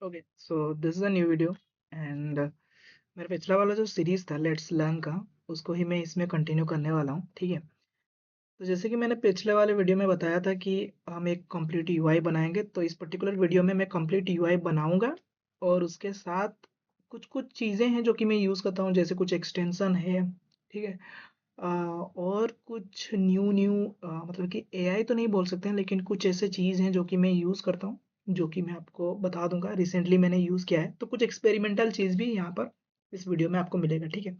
Okay, so this is a new video and मेरा पिछला वाला जो सीरीज़ था लेट्स लर्न का, उसको ही मैं इसमें कंटिन्यू करने वाला हूँ, ठीक है। तो जैसे कि मैंने पिछले वाले वीडियो में बताया था कि हम एक कंप्लीट यूआई बनाएंगे, तो इस पर्टिकुलर वीडियो में मैं कंप्लीट यूआई बनाऊंगा और उसके साथ कुछ कुछ चीज़ें हैं जो कि मैं यूज़ करता हूँ, जैसे कुछ एक्सटेंशन है, ठीक है। और कुछ न्यू न्यू मतलब कि एआई तो नहीं बोल सकते हैं, लेकिन कुछ ऐसे चीज़ हैं जो कि मैं यूज़ करता हूँ, जो कि मैं आपको बता दूंगा। रिसेंटली मैंने यूज़ किया है, तो कुछ एक्सपेरिमेंटल चीज़ भी यहाँ पर इस वीडियो में आपको मिलेगा, ठीक है।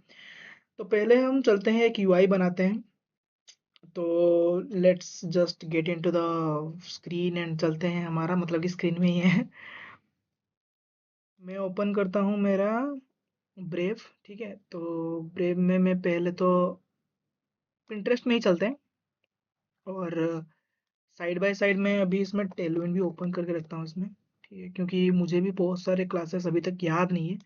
तो पहले हम चलते हैं, एक यूआई बनाते हैं। तो let's just get into the screen and चलते हैं, हमारा मतलब कि स्क्रीन में ही है। मैं ओपन करता हूँ मेरा ब्रेव, ठीक है। तो ब्रेव में मैं पहले तो पिंटरेस्ट में ही चलते हैं, और साइड बाय साइड में अभी इसमें टेलविन भी ओपन करके रखता हूँ इसमें, ठीक है, क्योंकि मुझे भी बहुत सारे क्लासेस अभी तक याद नहीं है,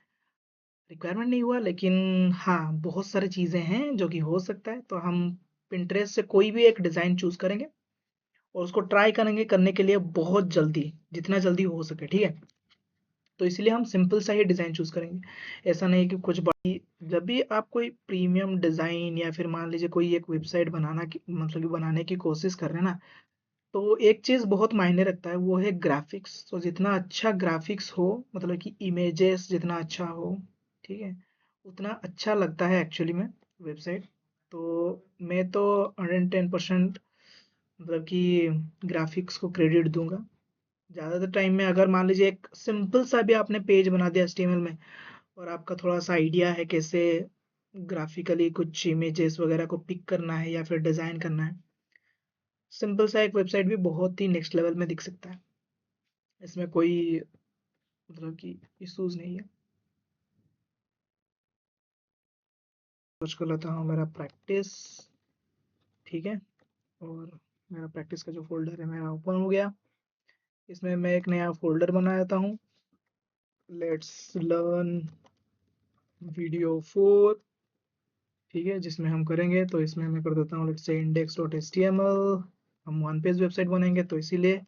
रिक्वायरमेंट नहीं हुआ, लेकिन हाँ बहुत सारी चीज़ें हैं जो कि हो सकता है। तो हम पिंटरेस्ट से कोई भी एक डिज़ाइन चूज़ करेंगे और उसको ट्राई करेंगे करने के लिए बहुत जल्दी, जितना जल्दी हो सके, ठीक है। तो इसलिए हम सिंपल सा ही डिज़ाइन चूज़ करेंगे, ऐसा नहीं कि कुछ बड़ी। जब भी आप कोई प्रीमियम डिज़ाइन या फिर मान लीजिए कोई एक वेबसाइट बनाना की मतलब कि बनाने की कोशिश कर रहे हैं ना, तो एक चीज़ बहुत मायने रखता है, वो है ग्राफिक्स। तो जितना अच्छा ग्राफिक्स हो, मतलब कि इमेजेस जितना अच्छा हो, ठीक है, उतना अच्छा लगता है एक्चुअली में वेबसाइट। तो मैं तो 110% मतलब कि ग्राफिक्स को क्रेडिट दूंगा। ज़्यादातर टाइम में अगर मान लीजिए एक सिंपल सा भी आपने पेज बना दिया एचटीएमएल में, और आपका थोड़ा सा आइडिया है कैसे ग्राफिकली कुछ इमेजेस वगैरह को पिक करना है या फिर डिज़ाइन करना है, सिंपल सा एक वेबसाइट भी बहुत ही नेक्स्ट लेवल में दिख सकता है। इसमें कोई मतलब कि इश्यूज नहीं है। सर्च कर लेता हूँ मेरा प्रैक्टिस, ठीक है। और मेरा प्रैक्टिस का जो फोल्डर है मेरा ओपन हो गया। इसमें मैं एक नया फोल्डर बना देता हूँ, लेट्स लर्न वीडियो 4, ठीक है, जिसमें हम करेंगे। तो इसमें मैं कर देता हूँ लेट्स से index.html। हम वन पेज वेबसाइट बनाएंगे तो इसीलिए,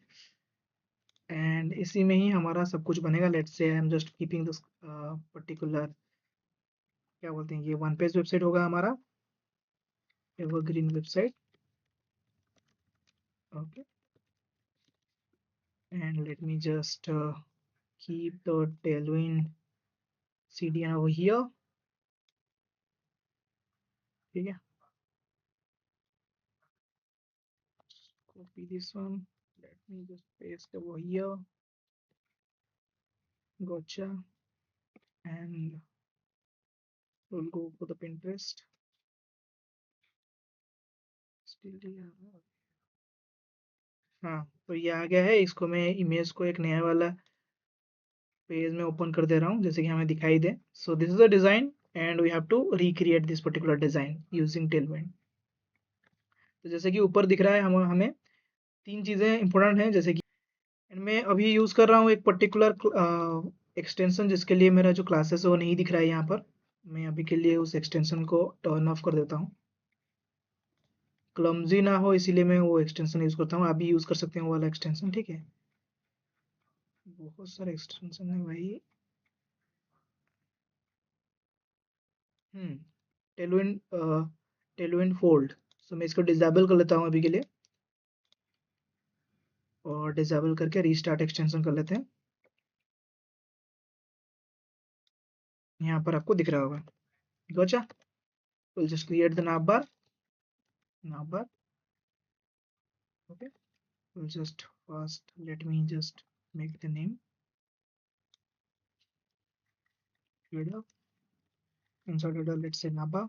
एंड इसी में ही हमारा सब कुछ बनेगा। Let's say I am just keeping this particular, क्या बोलते हैं, ये वन पेज वेबसाइट होगा हमारा, evergreen website, okay. And let me just keep the tailwind CDN over here, ठीक है। Copy this one, let me just paste over here, gotcha, and we'll go for the Pinterest, still here। हाँ, तो ये आ गया है। इसको मैं image को एक नया वाला पेज में ओपन कर दे रहा हूँ, जैसे कि हमें दिखाई दे। So this is a design and we have to recreate this particular design using Tailwind. तो जैसे कि ऊपर दिख रहा है, हम हमें तीन चीजें इंपॉर्टेंट हैं, जैसे कि मैं अभी यूज कर रहा हूँ एक पर्टिकुलर एक्सटेंशन, जिसके लिए मेरा जो क्लासेस है वो नहीं दिख रहा है यहाँ पर। मैं अभी के लिए उस एक्सटेंशन को टर्न ऑफ कर देता हूँ, क्लमजी ना हो, इसीलिए मैं वो एक्सटेंशन यूज करता हूँ। आप भी यूज कर सकते हैं वो वाला एक्सटेंशन, ठीक है। बहुत सारे एक्सटेंशन है भाई। हम्म टेलविंड, टेलविंड फोल्ड। सो मैं इसको डिसेबल कर लेता हूँ अभी के लिए, और डिसेबल करके रीस्टार्ट एक्सटेंशन कर लेते हैं। यहाँ पर आपको दिख रहा होगा, gotcha. Will just create the nav bar, okay। We'll just first let me just make the name header. Inside header, let's say navbar.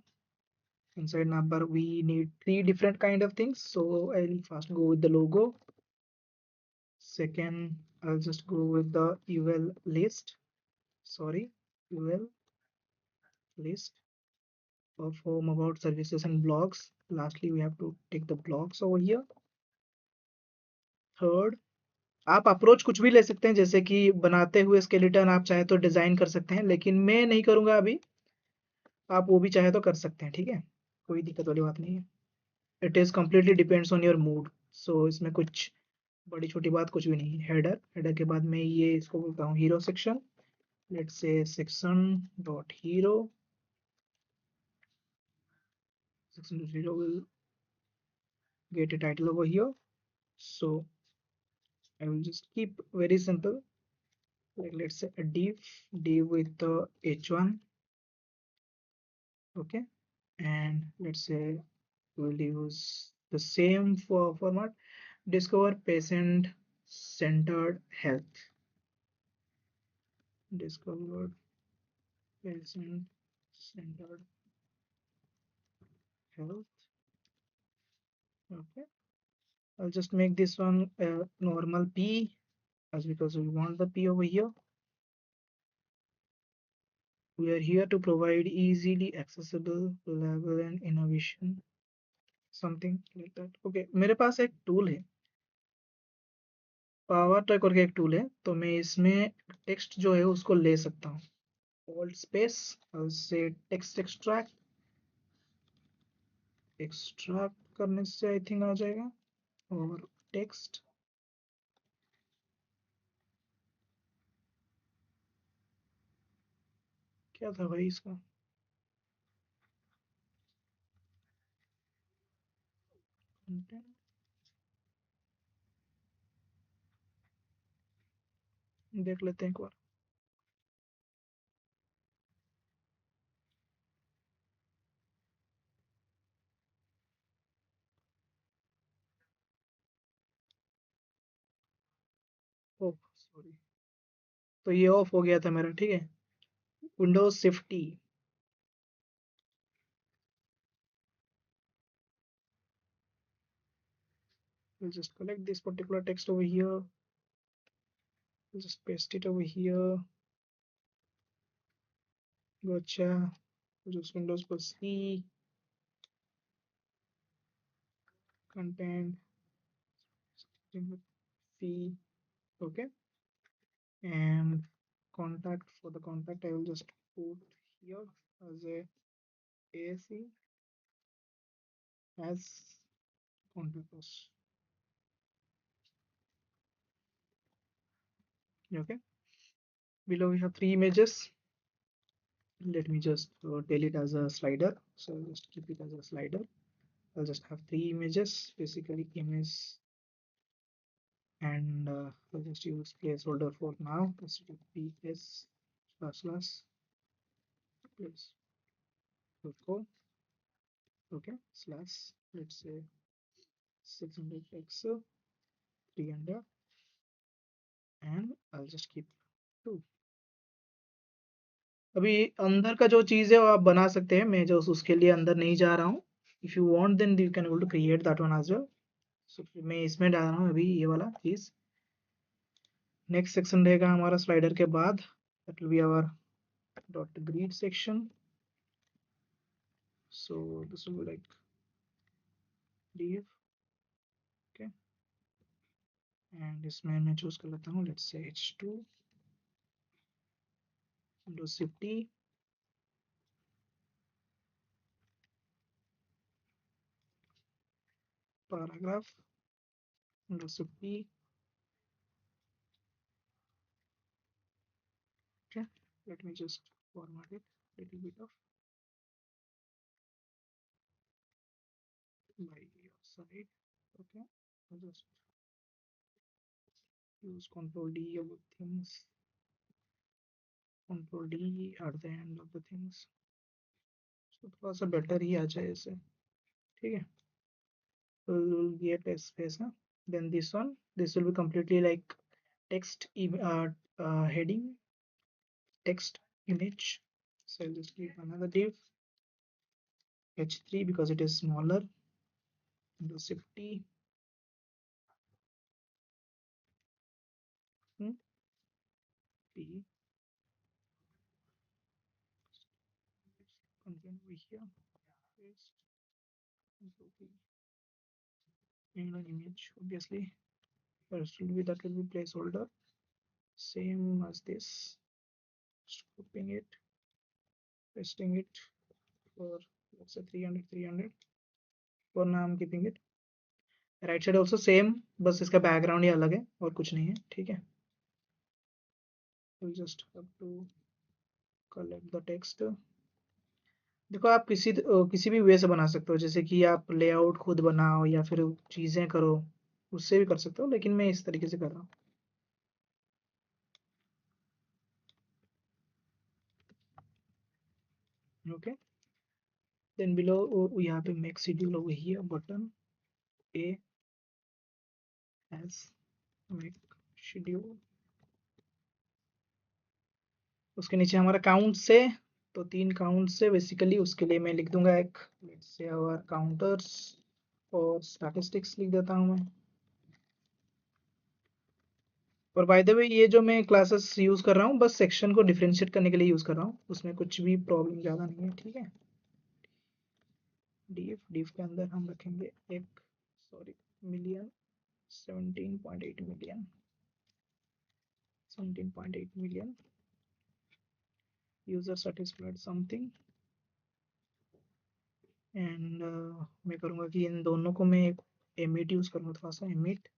Inside navbar we need three different kind of things, so I'll first go with the logo. Second, I'll just go with the UL list, sorry, UL list of home, about, services and blogs. Lastly, we have to take the blogs over here. Third, आप approach कुछ भी ले सकते हैं, जैसे कि बनाते हुए स्केलेटन आप चाहे तो डिजाइन कर सकते हैं, लेकिन मैं नहीं करूंगा अभी। आप वो भी चाहे तो कर सकते हैं, ठीक है, कोई दिक्कत वाली बात नहीं है। It is completely depends on your mood. So इसमें कुछ बड़ी छोटी बात कुछ भी नहीं है। हेडर, हेडर के बाद मैं ये इसको बोलता हूँ hero section. Let's say section dot hero, section dot hero will get a title over here. So I will just keep very simple, like let's say a div with the h1. Okay, and let's say we'll use the same for format. Discover patient centered health. Discover patient centered health. Okay, I'll just make this one a normal p, as because we want the p over here. We are here to provide easily accessible, reliable and innovation, something like that. Okay, मेरे पास एक tool है, power track करके एक tool है, तो मैं इसमें text जो है उसको ले सकता हूँ। ऑल्ट स्पेस से टेक्स्ट एक्सट्रैक्ट, एक्सट्रैक्ट करने से आई थिंक आ जाएगा। और टेक्स्ट क्या था भाई इसका, कंटेंट देख लेते हैं एक बार। ओह सॉरी, तो ये ऑफ हो गया था मेरा, ठीक है। Windows shift T, we'll just collect this particular text over here, we'll just paste it over here। गच्छा, just windows पर C, content, C, okay, and contact, for the contact I will just put here as a ASC as contact us, okay. Below we have three images. Let me just tell it as a slider, so I'll just keep it as a slider. I'll just have three images, basically image, and I'll just use placeholder for now. This will be s slash place .co, okay, slash, let's say 600x 300, and I'll just keep 2। अभी अंदर का जो चीज है वो आप बना सकते हैं, मैं जो उसके लिए अंदर नहीं जा रहा हूँ। If you want then you can able to create that one as well. So मैं इसमें डाल रहा हूँ अभी ये वाला चीज। नेक्स्ट सेक्शन रहेगा हमारा स्लाइडर के बाद, that will be our dot grid section. So this will be like div, okay, and इसमें मैं चूज कर लेता हूँ let's say h2, windows shift T, paragraph, windows shift T, okay, let me just format it little bit of by your side, okay. I'll just use control D of the things, control D at the end of the things, so थोड़ा सा better ही आ जाए ऐसे, ठीक है। So we'll get a space ना, then this one, this will be completely like text heading, text image, so I'll just give another div h3 because it is smaller, Windows Shift T, P, content over here, paste, control P, and an image obviously, first will be, that will be placeholder, same as this, just copying it, pasting it for let's say 300 300, for now I'm keeping it, right side also same, बस इसका background ही अलग है और कुछ नहीं है, ठीक है। Just have to collect the text. देखो आप किसी भी वे से बना सकते हो, जैसे कि आप लेआउट खुद बनाओ या फिर चीज़ें करो, उससे भी कर सकते हो, लेकिन मैं इस तरीके से कर रहा हूँ। ओके, देन बिलो यहाँ पे make schedule over here button A S make schedule, उसके नीचे हमारा काउंट से, तो 3 काउंट से बेसिकली उसके लिए मैं लिख दूंगा एक लेट्स से आवर काउंटर्स और स्टैटिस्टिक्स लिख देता हूँ मैं। और बाय द वे ये जो मैं क्लासेस यूज कर रहा हूँ बस सेक्शन को डिफरेंशिएट करने के लिए यूज कर रहा हूँ, उसमें कुछ भी प्रॉब्लम ज़्यादा नहीं है, ठीक है। div के अंदर हम रखेंगे एक sorry million 17.8 million 17.8 million user satisfied something and मैं करूँगा कि इन दोनों को मैं एमिट यूज करूँगा, थोड़ा सा Emmet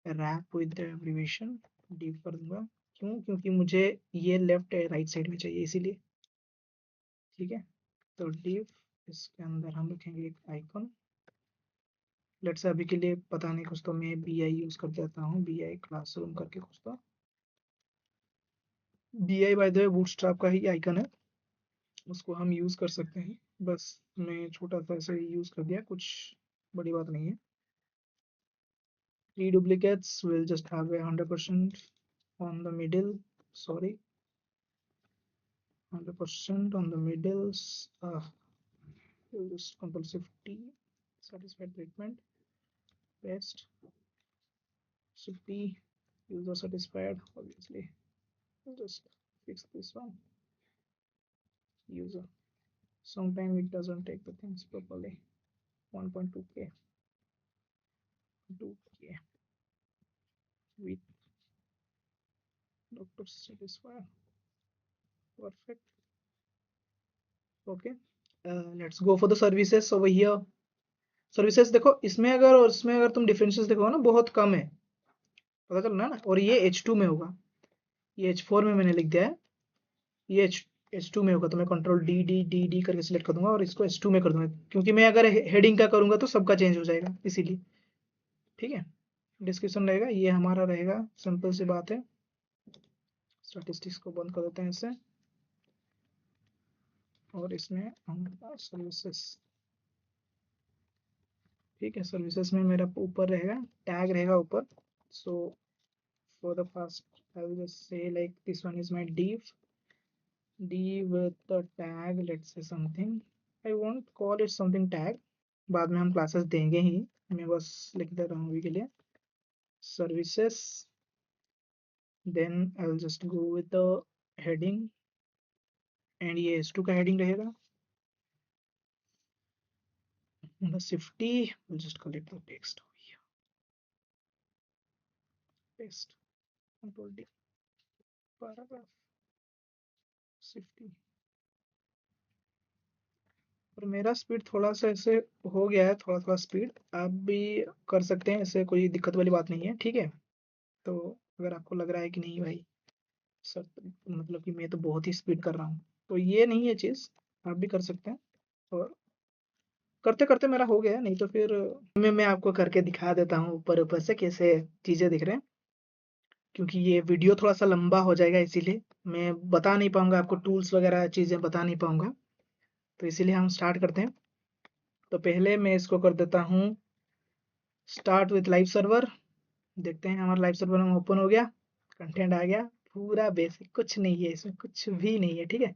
wrap with abbreviation div कर दूंगा। क्यों? क्योंकि मुझे ये लेफ्ट राइट साइड में चाहिए इसीलिए, ठीक है। तो div इसके अंदर हम रखेंगे एक आइकन, लेट्स से अभी के लिए पता नहीं कुछ तो मैं bi यूज कर देता हूँ, bi क्लासरूम करके कुछ तो। bi by the way bootstrap का ही आइकन है, उसको हम यूज कर सकते हैं, बस मैं छोटा सा ऐसे ही यूज कर दिया, कुछ बड़ी बात नहीं है। 3 duplicates will just have a 100% on the middle, sorry 100% on the middles, we'll just control shift T, satisfied treatment, paste, shift T, user satisfied, obviously we'll just fix this one, user, sometimes it doesn't take the things properly, 1.2k 2k with doctor satisfied, perfect, okay. Let's go for the services over here. Services देखो इसमें अगर और इसमें अगर तुम differences देखो ना बहुत कम है, पता चल रहा है ना। और ये H2 में होगा, ये H4 में मैंने लिख दिया है, ये H2 में होगा, तो मैं control D D D D करके सिलेक्ट कर दूंगा और इसको H2 में कर दूंगा, क्योंकि मैं अगर हेडिंग का करूंगा तो सबका चेंज हो जाएगा इसीलिए, ठीक है। डिस्क्रिप्शन रहेगा, ये हमारा रहेगा, सिंपल सी बात है। स्टैटिस्टिक्स को बंद कर देते हैं इससे, और इसमें हम सर्विसेस, ठीक है। सर्विसेज में मेरा ऊपर रहेगा, टैग रहेगा ऊपर, सो for the first I will just say like this one is my div with the tag, let's say something, I won't call it something tag, बाद में हम क्लासेस देंगे ही, मैं बस लिख दे रहा हूँ अभी के लिए services, then I'll just go with the heading and ये S2 का heading रहेगा, the shift we'll just collect the text over here, paste, control D, paragraph, shift, और मेरा स्पीड थोड़ा सा ऐसे हो गया है, थोड़ा थोड़ा स्पीड आप भी कर सकते हैं, ऐसे कोई दिक्कत वाली बात नहीं है, ठीक है। तो अगर आपको लग रहा है कि नहीं भाई सर मतलब कि मैं तो बहुत ही स्पीड कर रहा हूँ, तो ये नहीं है चीज़, आप भी कर सकते हैं। और करते करते मेरा हो गया, नहीं तो फिर मैं आपको करके दिखा देता हूँ ऊपर ऊपर से कैसे चीज़ें दिख रहे हैं, क्योंकि ये वीडियो थोड़ा सा लंबा हो जाएगा, इसीलिए मैं बता नहीं पाऊंगा आपको, टूल्स वगैरह चीज़ें बता नहीं पाऊंगा, तो इसीलिए हम स्टार्ट करते हैं। तो पहले मैं इसको कर देता हूँ स्टार्ट विथ लाइव सर्वर, देखते हैं हमारा लाइव सर्वर में ओपन हो गया, कंटेंट आ गया, पूरा बेसिक, कुछ नहीं है इसमें, कुछ भी नहीं है, ठीक है।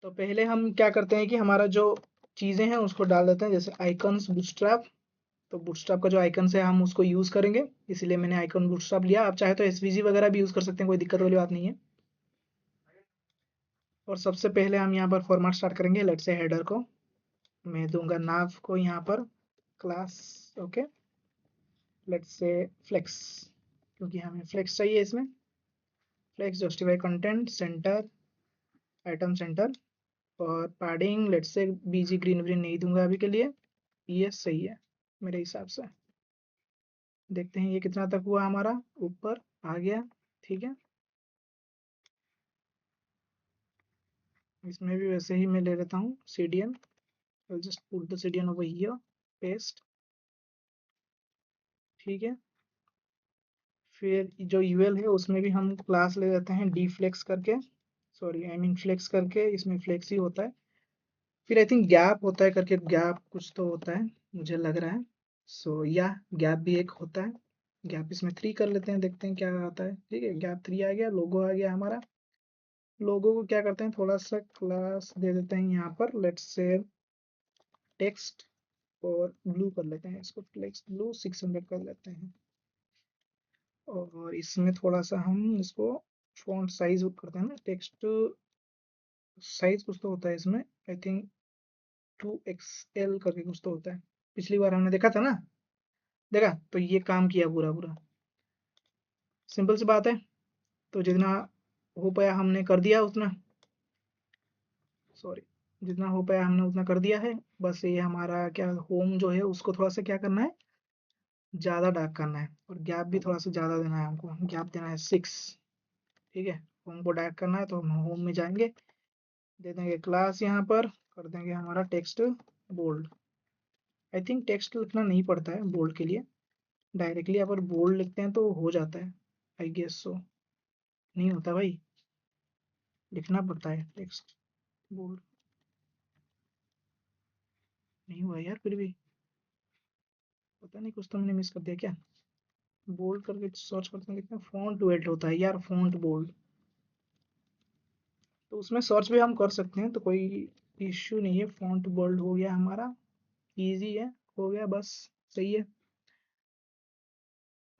तो पहले हम क्या करते हैं कि हमारा जो चीज़ें हैं उसको डाल देते हैं, जैसे आइकन्स बूटस्ट्रैप, तो बूटस्ट्रैप का जो आइकन है हम उसको यूज़ करेंगे, इसीलिए मैंने आइकन बूटस्ट्रैप लिया, आप चाहे तो एसवीजी वगैरह भी यूज़ कर सकते हैं, कोई दिक्कत वाली बात नहीं है। और सबसे पहले हम यहाँ पर फॉर्मेट स्टार्ट करेंगे, लेट्स से हेडर को मैं दूंगा नाव को यहाँ पर class, okay, let's say flex, क्योंकि हमें फ्लेक्स चाहिए इसमें, flex justify content center item center, और padding let's say BG green green नहीं दूंगा अभी के लिए, ये सही है मेरे हिसाब से। देखते हैं ये कितना तक हुआ हमारा, ऊपर आ गया, ठीक है। इसमें भी वैसे ही मैं ले लेता हूँ CDN, I'll just put the CDN over here, paste, ठीक है। फिर जो UL है उसमें भी हम क्लास ले लेते हैं dflex करके, सॉरी आई मीन फ्लेक्स करके, इसमें फ्लेक्स ही होता है। फिर आई थिंक गैप होता है करके, गैप कुछ तो होता है मुझे लग रहा है। सो या गैप भी एक होता है, गैप इसमें 3 कर लेते हैं, देखते हैं क्या आता है। ठीक है, गैप 3 आ गया, लोगो आ गया हमारा। लोगो को क्या करते हैं, थोड़ा सा क्लास दे देते हैं यहाँ पर, लेट्स से टेक्स्ट, और ब्लू कर लेते हैं इसको, टेक्स्ट ब्लू 600 कर लेते हैं। और इसमें थोड़ा सा हम इसको फॉन्ट साइज करते हैं ना, टेक्स्ट साइज कुछ तो होता है इसमें, आई थिंक 2XL करके कुछ तो होता है, पिछली बार हमने देखा था ना, देखा तो ये काम किया पूरा पूरा। सिंपल सी बात है, तो जितना हो पाया हमने कर दिया उतना, सॉरी, जितना हो पाया हमने उतना कर दिया है। बस ये हमारा क्या होम जो है उसको थोड़ा सा क्या करना है, ज़्यादा डार्क करना है, और गैप भी थोड़ा सा ज़्यादा देना है हमको, गैप देना है 6, ठीक है। होम को डार्क करना है तो हम होम में जाएंगे, दे देंगे क्लास, यहाँ पर कर देंगे हमारा text bold. I think text लिखना नहीं पड़ता है बोल्ड के लिए, डायरेक्टली अगर बोल्ड लिखते हैं तो हो जाता है, आई गेस सो। नहीं होता भाई, लिखना पड़ता है टेक्स्ट बोल्ड, नहीं हुआ यार फिर भी, पता नहीं कुछ तो मैंने मिस कर दिया क्या। बोल्ड करके सर्च करते हैं, कितना फॉन्ट वेट होता है यार, फॉन्ट बोल्ड, तो उसमें सर्च भी हम कर सकते हैं, तो कोई इश्यू नहीं है। फॉन्ट बोल्ड हो गया हमारा, इजी है, हो गया बस, सही है।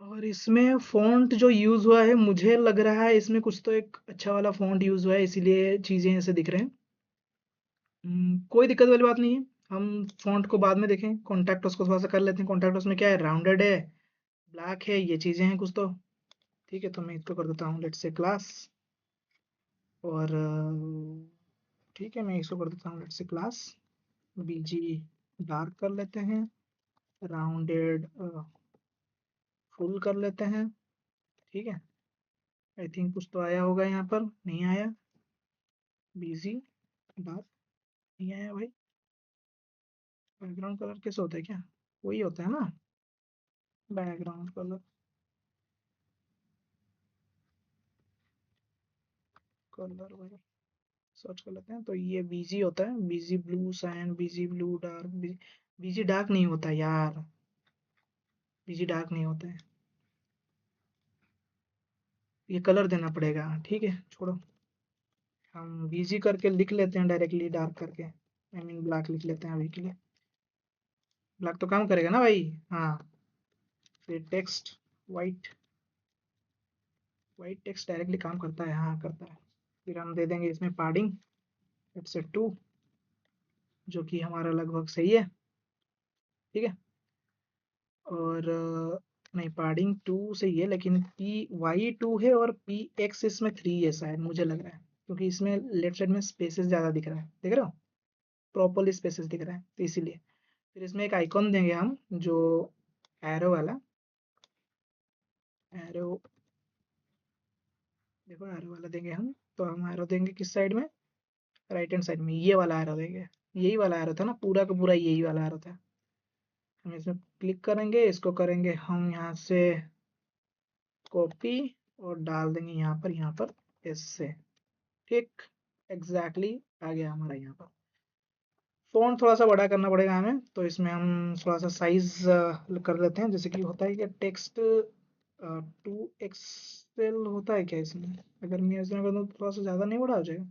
और इसमें फॉन्ट जो यूज़ हुआ है, मुझे लग रहा है इसमें कुछ तो एक अच्छा वाला फॉन्ट यूज़ हुआ है, इसीलिए चीज़ें ऐसे दिख रहे हैं। कोई दिक्कत वाली बात नहीं है, हम फॉन्ट को बाद में देखें। कॉन्टैक्ट को थोड़ा सा कर लेते हैं, कॉन्टैक्ट में क्या है, राउंडेड है, ब्लैक है, ये चीज़ें हैं कुछ तो, ठीक है। तो मैं इसको कर देता हूँ लेट्स से क्लास, और ठीक है, मैं इसको कर देता हूँ लेट्स से क्लास, BG डार्क कर लेते हैं, राउंडेड फुल कर लेते हैं, ठीक है। आई थिंक कुछ तो आया होगा यहाँ पर, नहीं आया, BG डार्क नहीं आया भाई। बैकग्राउंड कलर कैसे होता है, क्या वही होता है ना, बैकग्राउंड कलर, कलर वगैरह सर्च कर लेते हैं, तो ये BG होता है, BG blue sign, BG blue dark, BG dark नहीं होता यार, BG डार्क नहीं होता है, ये कलर देना पड़ेगा, ठीक है छोड़ो। हम BG करके लिख लेते हैं डायरेक्टली, डार्क करके, आई मीन ब्लैक लिख लेते हैं अभी के लिए, ब्लैक तो काम करेगा ना भाई, हाँ। फिर text white, white text directly काम करता है, हाँ करता है। फिर हम दे देंगे इसमें पाडिंग, इट्स 2, जो कि हमारा लगभग सही है, ठीक है। और नहीं, पाडिंग 2 सही है, लेकिन PY2 है और PX इसमें 3 है शायद, मुझे लग रहा है, क्योंकि इसमें लेफ्ट साइड में स्पेसेस ज़्यादा दिख रहा है, देख रहे हो, प्रॉपरली स्पेसेस दिख रहा है, तो इसीलिए। फिर इसमें एक आइकॉन देंगे हम, जो एरो वाला, एरो, देखो एरो वाला देंगे हम, तो हम एरो देंगे किस साइड में, राइट हैंड साइड में, ये वाला एरो देंगे, यही वाला एरो था ना, पूरा का पूरा यही वाला एरो था। हम इसमें क्लिक करेंगे, इसको करेंगे हम यहाँ से कॉपी, और डाल देंगे यहाँ पर ऐसे, ठीक, एग्जैक्टली आ गया हमारा यहाँ पर। फ़ॉन्ट थोड़ा सा बड़ा करना पड़ेगा हमें, तो इसमें हम थोड़ा सा साइज कर लेते हैं, जैसे कि होता है कि टेक्स्ट 2XL होता है क्या इसमें, अगर मैं इसमें कर दूँ तो थोड़ा सा ज़्यादा नहीं बड़ा हो जाएगा,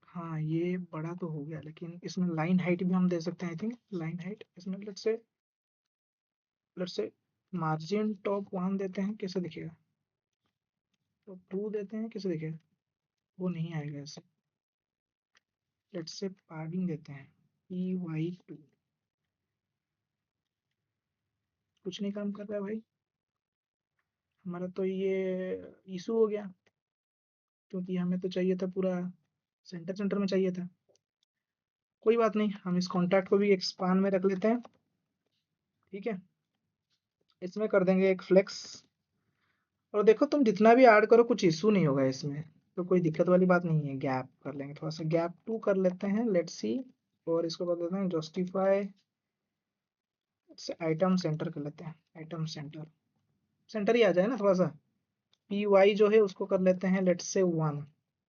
हाँ ये बड़ा तो हो गया, लेकिन इसमें लाइन हाइट भी हम दे सकते हैं, आई थिंक लाइन हाइट इसमें लेट्स से मार्जिन टॉप 1 देते हैं, कैसे दिखेगा, तो 2 देते हैं, कैसे दिखेगा, वो नहीं आएगा ऐसे। लेट्स से पाडिंग देते हैं, PY2, कुछ नहीं काम कर रहा है भाई हमारा, तो ये इशू हो गया। क्योंकि हमें तो चाहिए था पूरा सेंटर सेंटर में चाहिए था। कोई बात नहीं, हम इस कॉन्टैक्ट को भी एक्सपांड में रख लेते हैं। ठीक है, इसमें कर देंगे एक फ्लेक्स। और देखो तुम जितना भी ऐड करो कुछ इशू नहीं होगा इसमें, तो कोई दिक्कत वाली बात नहीं है। गैप कर लेंगे, थोड़ा सा गैप 2 कर लेते हैं, लेट्स सी। और इसको कर देते हैं जस्टिफाई से आइटम सेंटर कर लेते हैं। आइटम सेंटर, सेंटर ही आ जाए ना थोड़ा सा। पी वाई जो है उसको कर लेते हैं लेट्स से 1,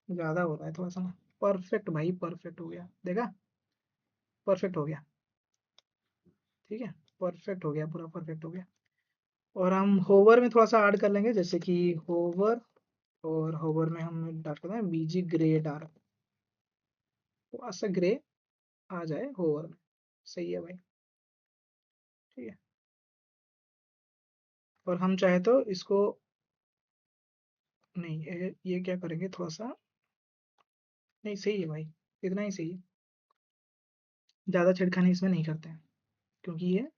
ज़्यादा हो रहा है थोड़ा सा ना। परफेक्ट भाई, परफेक्ट हो गया, देखा, परफेक्ट हो गया। ठीक है, परफेक्ट हो गया, पूरा परफेक्ट हो गया। और हम होवर में थोड़ा सा ऐड कर लेंगे, जैसे कि होवर, और होवर में हम डाल करते हैं बीजी ग्रे डार्क, थोड़ा सा ग्रे आ जाए होवर में। सही है भाई। ठीक है, और हम चाहे तो इसको, नहीं ये क्या करेंगे थोड़ा सा, नहीं सही है भाई, इतना ही सही है। ज़्यादा छेड़खानी इसमें नहीं करते हैं, क्योंकि ये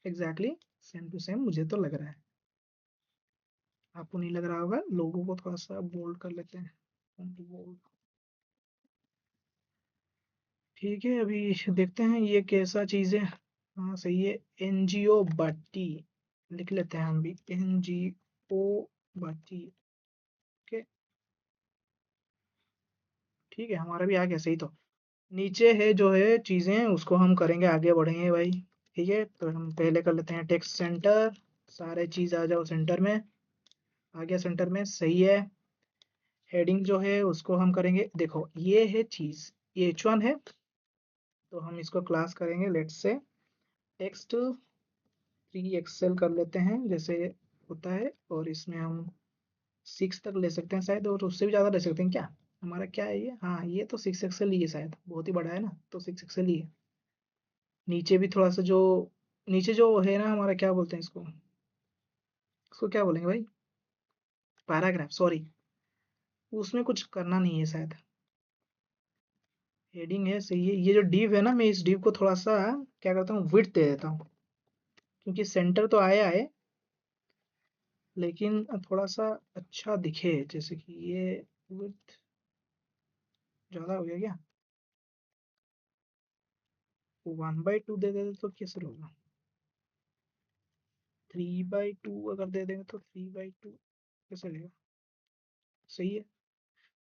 एग्जैक्टली सेम टू सेम मुझे तो लग रहा है। आपको नहीं लग रहा होगा, लोगों को थोड़ा सा बोल्ड कर लेते हैं, बोल्ड। ठीक है, अभी देखते हैं ये कैसा चीज़ है। हाँ सही है, एनजीओ बाटी लिख लेते हैं हम भी, एनजीओ बाटी। ओके, ठीक है, हमारा भी आ गया सही। तो नीचे है जो है चीज़ें, उसको हम करेंगे, आगे बढ़ेंगे भाई। ठीक है, तो हम पहले कर लेते हैं टेक्स्ट सेंटर, सारे चीज़ आ जाओ सेंटर में। आ गया सेंटर में, सही है। हेडिंग जो है उसको हम करेंगे, देखो ये है चीज़, ये H1 है, तो हम इसको क्लास करेंगे लेट्स से टेक्स्ट 3 एक्सेल कर लेते हैं जैसे होता है। और इसमें हम 6 तक ले सकते हैं शायद, और उससे भी ज़्यादा ले सकते हैं क्या। हमारा क्या है ये, हाँ ये तो 6 एक्सेल ही है शायद, बहुत ही बड़ा है ना, तो 6 एक्सेल ही है। नीचे भी थोड़ा सा जो, नीचे जो है ना हमारा, क्या बोलते हैं इसको, इसको क्या बोलेंगे भाई, पैराग्राफ, सॉरी, उसमें कुछ करना नहीं है शायद। हेडिंग है सही है। ये जो डिव है ना, मैं इस डिव को थोड़ा सा क्या करता हूँ, विड्थ दे देता हूँ, क्योंकि सेंटर तो आया है, लेकिन थोड़ा सा अच्छा दिखे, जैसे कि ये विड्थ ज़्यादा हो गया क्या। 1/2 दे देते तो कैसे होगा, 3/2 अगर दे देंगे तो 3/2 कैसे लगेगा। सही है,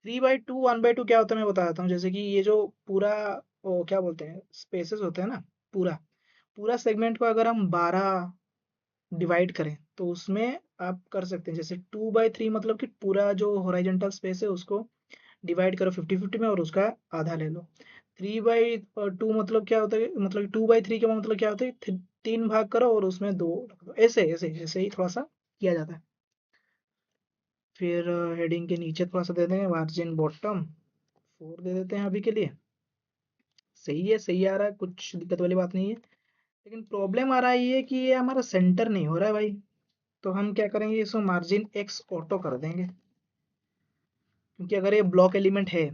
3/2 1/2 क्या होता है मैं बताता हूँ। जैसे कि ये जो पूरा, वो क्या बोलते हैं, स्पेसेस होते हैं ना, पूरा पूरा सेगमेंट को अगर हम 12 डिवाइड करें तो उसमें आप कर सकते हैं, जैसे 2/3 मतलब कि पूरा जो हॉरिजॉन्टल स्पेस है उसको डिवाइड करो 50-50 में, और उसका आधा ले लो। 3/2 मतलब क्या होता है, मतलब 2/3 का मतलब क्या होता है, 3 भाग करो और उसमें 2 रख दो, ऐसे ऐसे ऐसे ही थोड़ा सा किया जाता है। फिर हेडिंग के नीचे थोड़ा सा दे देंगे मार्जिन बॉटम 4 दे देते हैं अभी के लिए। सही है, सही आ रहा है, कुछ दिक्कत वाली बात नहीं है। लेकिन प्रॉब्लम आ रहा है ये कि ये हमारा सेंटर नहीं हो रहा है भाई। तो हम क्या करेंगे, इसको मार्जिन एक्स ऑटो कर देंगे, क्योंकि अगर ये ब्लॉक एलिमेंट है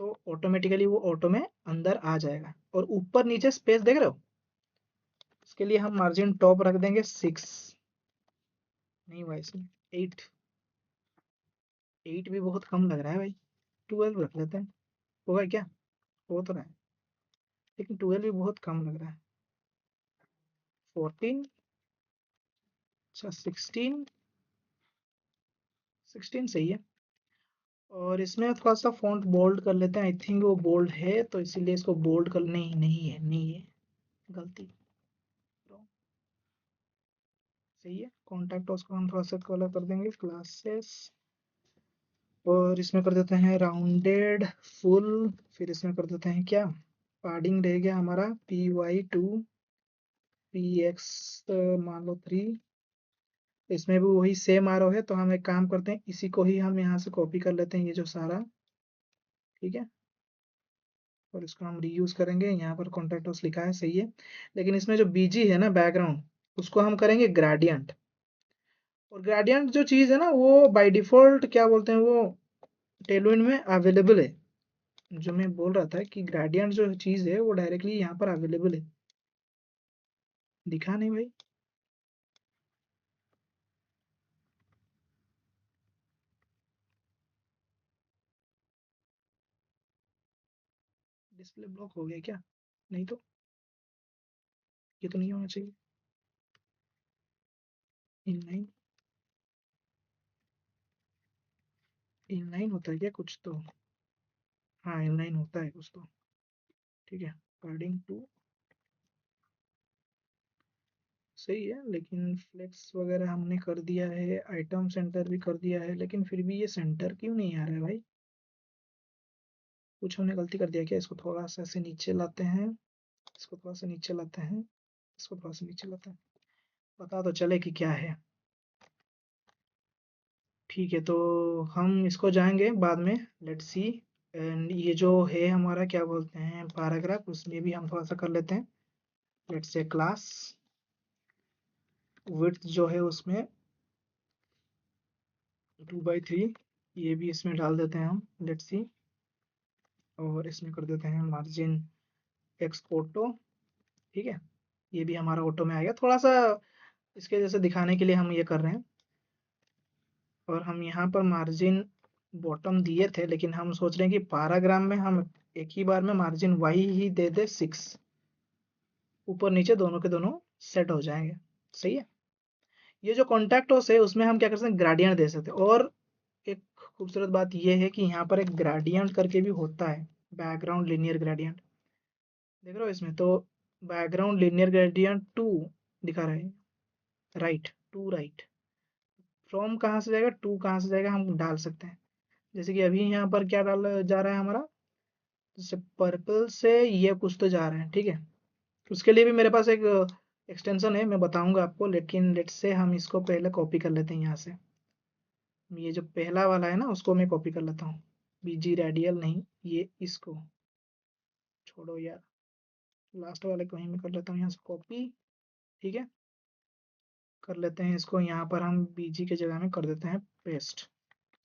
तो ऑटोमेटिकली वो ऑटो में अंदर आ जाएगा। और ऊपर नीचे स्पेस देख रहे हो, इसके लिए हम मार्जिन टॉप रख देंगे 6, नहीं भाई इसमें 8। 8 भी बहुत कम लग रहा है भाई, 12 रख लेते हैं, होगा क्या, हो तो रहा है, लेकिन 12 भी बहुत कम लग रहा है। 14, अच्छा 16, 16 सही है। और इसमें थोड़ा सा फॉन्ट बोल्ड कर लेते हैं, आई थिंक वो बोल्ड है तो इसीलिए इसको बोल्ड कर, नहीं नहीं है, नहीं है, गलती, सही है। कॉन्टैक्ट उसको हम थोड़ा सा कलर कर देंगे क्लासेस, और इसमें कर देते हैं राउंडेड फुल। फिर इसमें कर देते हैं क्या, पाडिंग रह गया हमारा py2 px मान लो 3। इसमें भी वही सेम आरो है, तो हम एक काम करते हैं, इसी को ही हम यहाँ से कॉपी कर लेते हैं, ये जो सारा, ठीक है। और इसको हम रीयूज करेंगे, यहाँ पर कॉन्टैक्ट अस लिखा है सही है। लेकिन इसमें जो बीजी है ना बैकग्राउंड, उसको हम करेंगे ग्रेडियंट। और ग्रेडियंट जो चीज़ है ना वो बाय डिफॉल्ट क्या बोलते हैं, वो टेलविन में अवेलेबल है। जो मैं बोल रहा था कि ग्रेडियंट जो चीज़ है वो डायरेक्टली यहाँ पर अवेलेबल है, दिखा नहीं भाई। डिस्प्ले ब्लॉक हो गया क्या? नहीं तो ये तो नहीं होना चाहिए। इनलाइन, इनलाइन होता है क्या कुछ तो? हाँ इनलाइन होता है कुछ तो। ठीक है, अकॉर्डिंग टू सही है, लेकिन फ्लेक्स वगैरह हमने कर दिया है, आइटम सेंटर भी कर दिया है, लेकिन फिर भी ये सेंटर क्यों नहीं आ रहा है भाई? कुछ हमने गलती कर दिया क्या? इसको थोड़ा सा ऐसे नीचे लाते हैं, इसको थोड़ा सा नीचे लाते हैं, इसको थोड़ा सा नीचे लाते हैं, पता तो चले कि क्या है। ठीक है, तो हम इसको जाएंगे बाद में, लेट्स सी। एंड ये जो है हमारा क्या बोलते हैं पैराग्राफ, उसमें भी हम थोड़ा सा कर लेते हैं। लेट्स से क्लास विड्थ जो है उसमें 2/3, ये भी इसमें डाल देते हैं हम, लेट्स सी। और इसमें कर देते हैं मार्जिन एक्स ऑटो। ठीक है, ये भी हमारा ऑटो में आ गया, थोड़ा सा इसके जैसे दिखाने के लिए हम ये कर रहे हैं। और हम यहाँ पर मार्जिन बॉटम दिए थे, लेकिन हम सोच रहे हैं कि पैराग्राम में हम एक ही बार में मार्जिन वाई ही दे दे 6, ऊपर नीचे दोनों के दोनों सेट हो जाएंगे। सही है। ये जो कॉन्टैक्ट होस है उसमें हम क्या कर सकते हैं, ग्रेडियंट दे सकते हैं। और एक खूबसूरत बात ये है कि यहाँ पर एक ग्रेडियंट करके भी होता है, बैकग्राउंड लीनियर ग्रेडियंट, देख रहे हो इसमें तो बैकग्राउंड लीनियर ग्रेडियंट 2 दिखा रहा है, राइट टू राइट। फ्रॉम कहाँ से जाएगा, टू कहाँ से जाएगा, हम डाल सकते हैं। जैसे कि अभी यहाँ पर क्या डाल जा रहा है हमारा, जैसे पर्पल से ये कुछ तो जा रहा है। ठीक है, उसके लिए भी मेरे पास एक एक्सटेंशन है, मैं बताऊंगा आपको, लेकिन लेट्स से हम इसको पहले कॉपी कर लेते हैं यहाँ से। ये जो पहला वाला है ना उसको मैं कॉपी कर लेता हूँ, बीजी रेडियल नहीं, ये इसको छोड़ो यार, लास्ट वाले को ही मैं कर लेता हूँ यहाँ से कॉपी। ठीक है, कर लेते हैं इसको, यहाँ पर हम बीजी के जगह में कर देते हैं पेस्ट।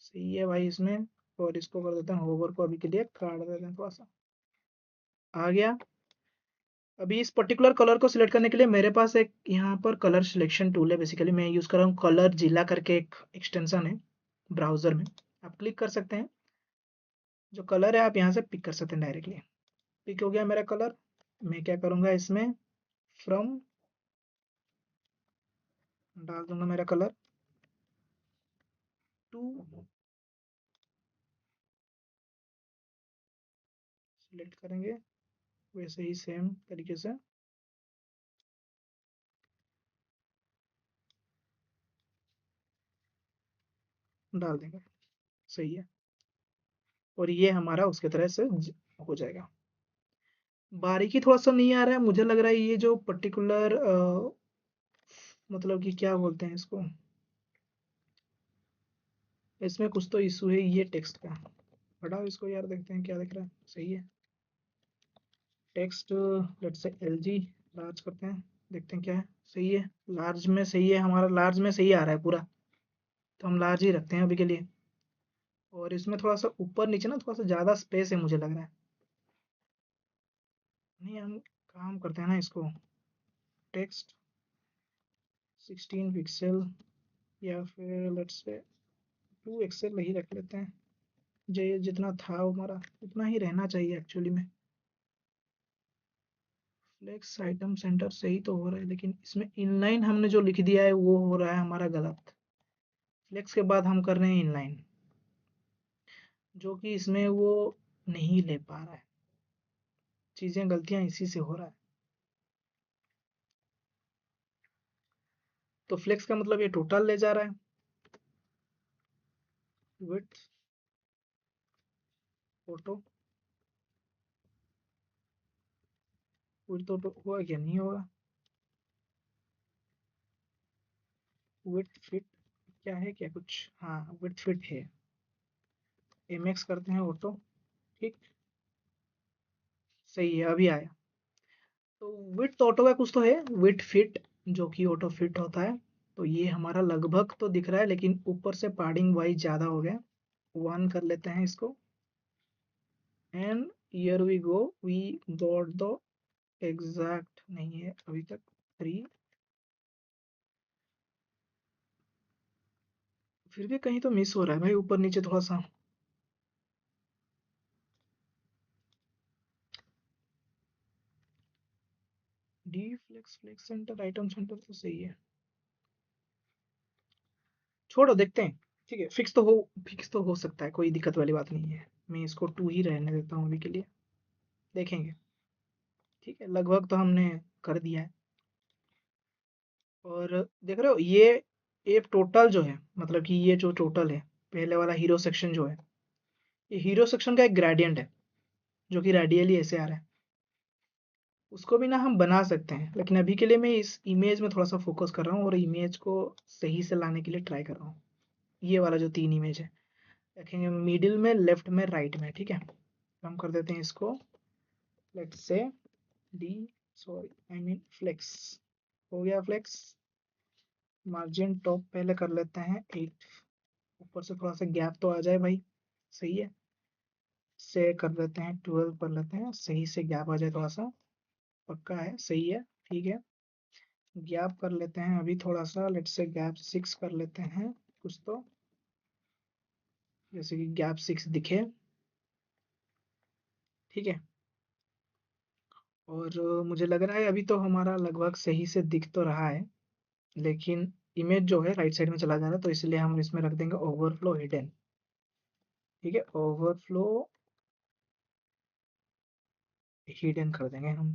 सही है भाई इसमें। और इसको कर देते हैं होवर को अभी के लिए काट देते हैं, थोड़ा सा आ गया। अभी इस पर्टिकुलर कलर को सिलेक्ट करने के लिए मेरे पास एक यहाँ पर कलर सिलेक्शन टूल है, बेसिकली मैं यूज़ कर रहा हूँ कलर जिला करके एक एक्सटेंशन है ब्राउज़र में, आप क्लिक कर सकते हैं। जो कलर है आप यहाँ से पिक कर सकते हैं डायरेक्टली। पिक हो गया मेरा कलर, मैं क्या करूँगा इसमें फ्रॉम डाल दूंगा मेरा कलर टू, सिलेक्ट करेंगे वैसे ही सेम तरीके से डाल देंगे। सही है, और ये हमारा उसके तरह से हो जाएगा। बारीकी थोड़ा सा नहीं आ रहा है, मुझे लग रहा है ये जो पर्टिकुलर मतलब कि क्या बोलते हैं इसको, इसमें कुछ तो इशू है ये टेक्स्ट का। हटाओ इसको यार, देखते हैं क्या दिख रहा है। सही है, text let's say LG large करते हैं, देखते हैं क्या है। सही है, लार्ज में सही है, हमारा लार्ज में सही आ रहा है पूरा, तो हम लार्ज ही रखते हैं अभी के लिए। और इसमें थोड़ा सा ऊपर नीचे ना थोड़ा सा ज़्यादा स्पेस है मुझे लग रहा है। नहीं, हम काम करते हैं ना इसको, टेक्स्ट 16 पिक्सल, या फिर लेट्स से 2 पिक्सल ही रख लेते हैं। जो ये जितना था हमारा उतना ही रहना चाहिए एक्चुअली में। फ्लेक्स आइटम सेंटर सही तो हो रहा है, लेकिन इसमें इनलाइन हमने जो लिख दिया है वो हो रहा है हमारा गलत। फ्लेक्स के बाद हम कर रहे हैं इनलाइन, जो कि इसमें वो नहीं ले पा रहा है। चीज़ें गलतियां इसी से हो रहा है। तो फ्लेक्स का मतलब ये टोटल ले जा रहा है। विड्थ ऑटो, विड्थ ऑटो होगा क्या, नहीं होगा। विड्थ फिट क्या है क्या कुछ, हाँ विड्थ फिट है, एमएक्स करते हैं ऑटो। ठीक, सही है, अभी आया। तो विड्थ ऑटो का कुछ तो है, विड्थ फिट जो कि ऑटो फिट होता है। तो ये हमारा लगभग तो दिख रहा है, लेकिन ऊपर से पाडिंग वाइज ज़्यादा हो गया। 1 कर लेते हैं इसको, and here we go, we got the exact नहीं है अभी तक 3। फिर भी कहीं तो मिस हो रहा है भाई, ऊपर नीचे थोड़ा सा। Flex flex centre item centre तो सही है, छोड़ो देखते हैं। ठीक है, फिक्स तो हो सकता है, कोई दिक्कत वाली बात नहीं है। मैं इसको 2 ही रहने देता हूँ अभी के लिए, देखेंगे। ठीक है, लगभग तो हमने कर दिया है। और देख रहे हो ये टोटल जो है, मतलब कि ये जो टोटल है, पहले वाला हीरो सेक्शन जो है, ये हीरो सेक्शन का एक ग्रेडियंट है जो कि रेडियली ऐसे आ रहा है। उसको भी ना हम बना सकते हैं, लेकिन अभी के लिए मैं इस इमेज में थोड़ा सा फोकस कर रहा हूँ और इमेज को सही से लाने के लिए ट्राई कर रहा हूँ। ये वाला जो 3 इमेज है, देखेंगे मिडिल में, लेफ्ट में, राइट में। ठीक है, हम कर देते हैं इसको, let's say D, sorry I mean flex. हो गया फ्लेक्स। मार्जिन टॉप पहले कर लेते हैं 8, ऊपर से थोड़ा सा गैप तो आ जाए भाई, सही है। से कर लेते हैं 12 कर लेते हैं, सही से गैप आ जाए थोड़ा सा, पक्का है, सही है। ठीक है, गैप कर लेते हैं अभी थोड़ा सा, लेट्स से गैप 6 कर लेते हैं कुछ तो, जैसे कि गैप 6 दिखे। ठीक है, और मुझे लग रहा है अभी तो हमारा लगभग सही से दिख तो रहा है, लेकिन इमेज जो है राइट साइड में चला जा रहा है, तो इसलिए हम इसमें रख देंगे ओवरफ्लो हिडन। ठीक है, ओवरफ्लो हिडन कर देंगे हम,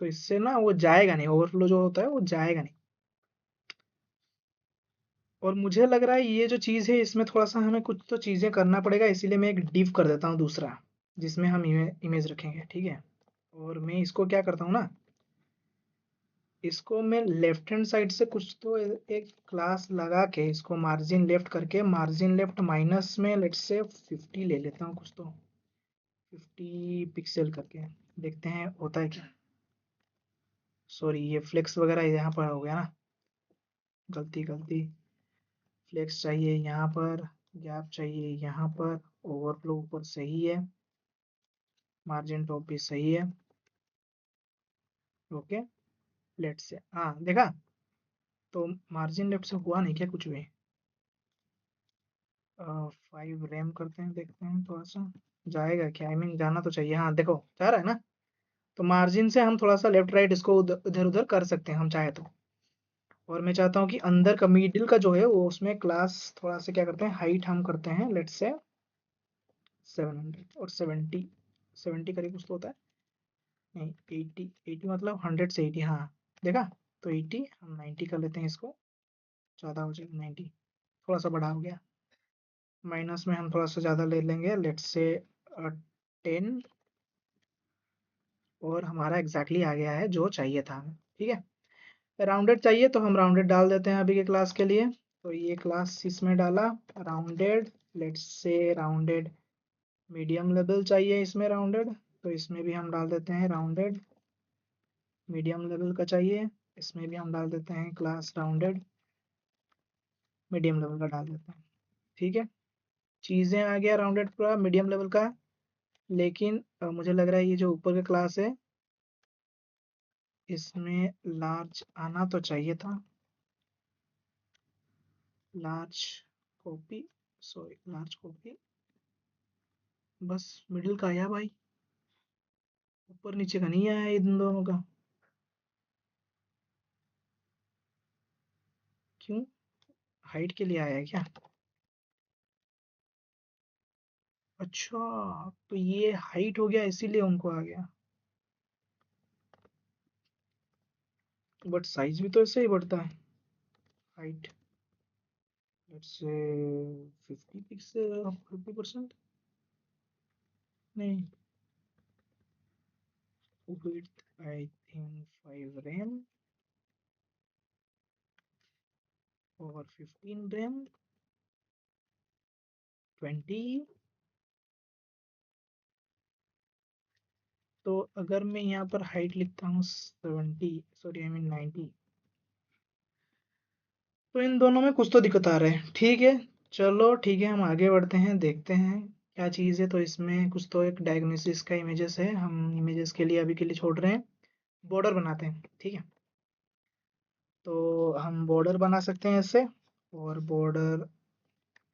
तो इससे ना वो जाएगा नहीं, ओवरफ्लो जो होता है वो जाएगा नहीं। और मुझे लग रहा है ये जो चीज़ है इसमें थोड़ा सा हमें कुछ तो चीज़ें करना पड़ेगा, इसीलिए मैं एक डिव कर देता हूँ दूसरा, जिसमें हम इमेज रखेंगे। ठीक है, और मैं इसको क्या करता हूँ ना, इसको मैं लेफ्ट हैंड साइड से कुछ तो एक क्लास लगा के इसको मार्जिन लेफ्ट करके, मार्जिन लेफ्ट माइनस में लेट्स से 50 ले लेता हूँ कुछ तो, 50 पिक्सल करके, देखते हैं होता है क्या। सॉरी, ये फ्लेक्स वगैरह यहाँ पर हो गया ना, गलती गलती। फ्लेक्स चाहिए यहाँ पर, गैप चाहिए यहाँ पर, ओवरफ्लो ऊपर सही है, मार्जिन टॉप भी सही है। ओके, लेट्स से, हाँ देखा, तो मार्जिन लेफ्ट से हुआ नहीं क्या कुछ भी। 5 रैम करते हैं, देखते हैं थोड़ा सा जाएगा क्या, आई मीन जाना तो चाहिए। हाँ देखो जा रहा है ना, तो मार्जिन से हम थोड़ा सा लेफ्ट राइट इसको इधर उधर कर सकते हैं हम चाहे तो। और मैं चाहता हूँ कि अंदर का मिडिल का जो है वो उसमें क्लास थोड़ा सा क्या करते हैं, हाइट हम करते हैं लेट्स से 700 और 70 करीब कुछ तो होता है, नहीं 80 मतलब 100 से 80, हाँ देखा। तो 80 हम 90 कर लेते हैं इसको, ज़्यादा हो जाएगा 90, थोड़ा सा बड़ा हो गया। माइनस में हम थोड़ा सा ज़्यादा ले लेंगे, लेट्स से 10, और हमारा एग्जैक्टली आ गया है जो चाहिए था हमें। ठीक है, राउंडेड चाहिए तो हम राउंडेड डाल देते हैं अभी के क्लास के लिए। तो ये क्लास इसमें डाला rounded, let's say rounded medium level चाहिए इसमें राउंडेड, तो इसमें भी हम डाल देते हैं राउंडेड मीडियम लेवल का चाहिए, इसमें भी हम डाल देते हैं क्लास राउंडेड मीडियम लेवल का डाल देते हैं। ठीक है, चीज़ें आ गया राउंडेड पूरा मीडियम लेवल का, लेकिन मुझे लग रहा है ये जो ऊपर का क्लास है इसमें लार्ज आना तो चाहिए था, large copy, sorry large copy, बस मिडिल का आया भाई, ऊपर नीचे का नहीं आया इन दोनों का, क्यों, हाइट के लिए आया है क्या। अच्छा, तो ये हाइट हो गया इसीलिए उनको आ गया, बट साइज भी तो ऐसे ही बढ़ता है। हाइट लेट्स से 50 पिक्सल, 50%, नहीं width आई थिंक 5 रैम और 15 रैम 20। तो अगर मैं यहाँ पर हाइट लिखता हूँ 70, सॉरी आई मीन 90, तो इन दोनों में कुछ तो दिक्कत आ रहा है। ठीक है, चलो ठीक है, हम आगे बढ़ते हैं, देखते हैं क्या चीज़ है। तो इसमें कुछ तो एक डायग्नोसिस का इमेजेस है, हम इमेजेस के लिए अभी के लिए छोड़ रहे हैं, बॉर्डर बनाते हैं। ठीक है, तो हम बॉर्डर बना सकते हैं इससे, और बॉर्डर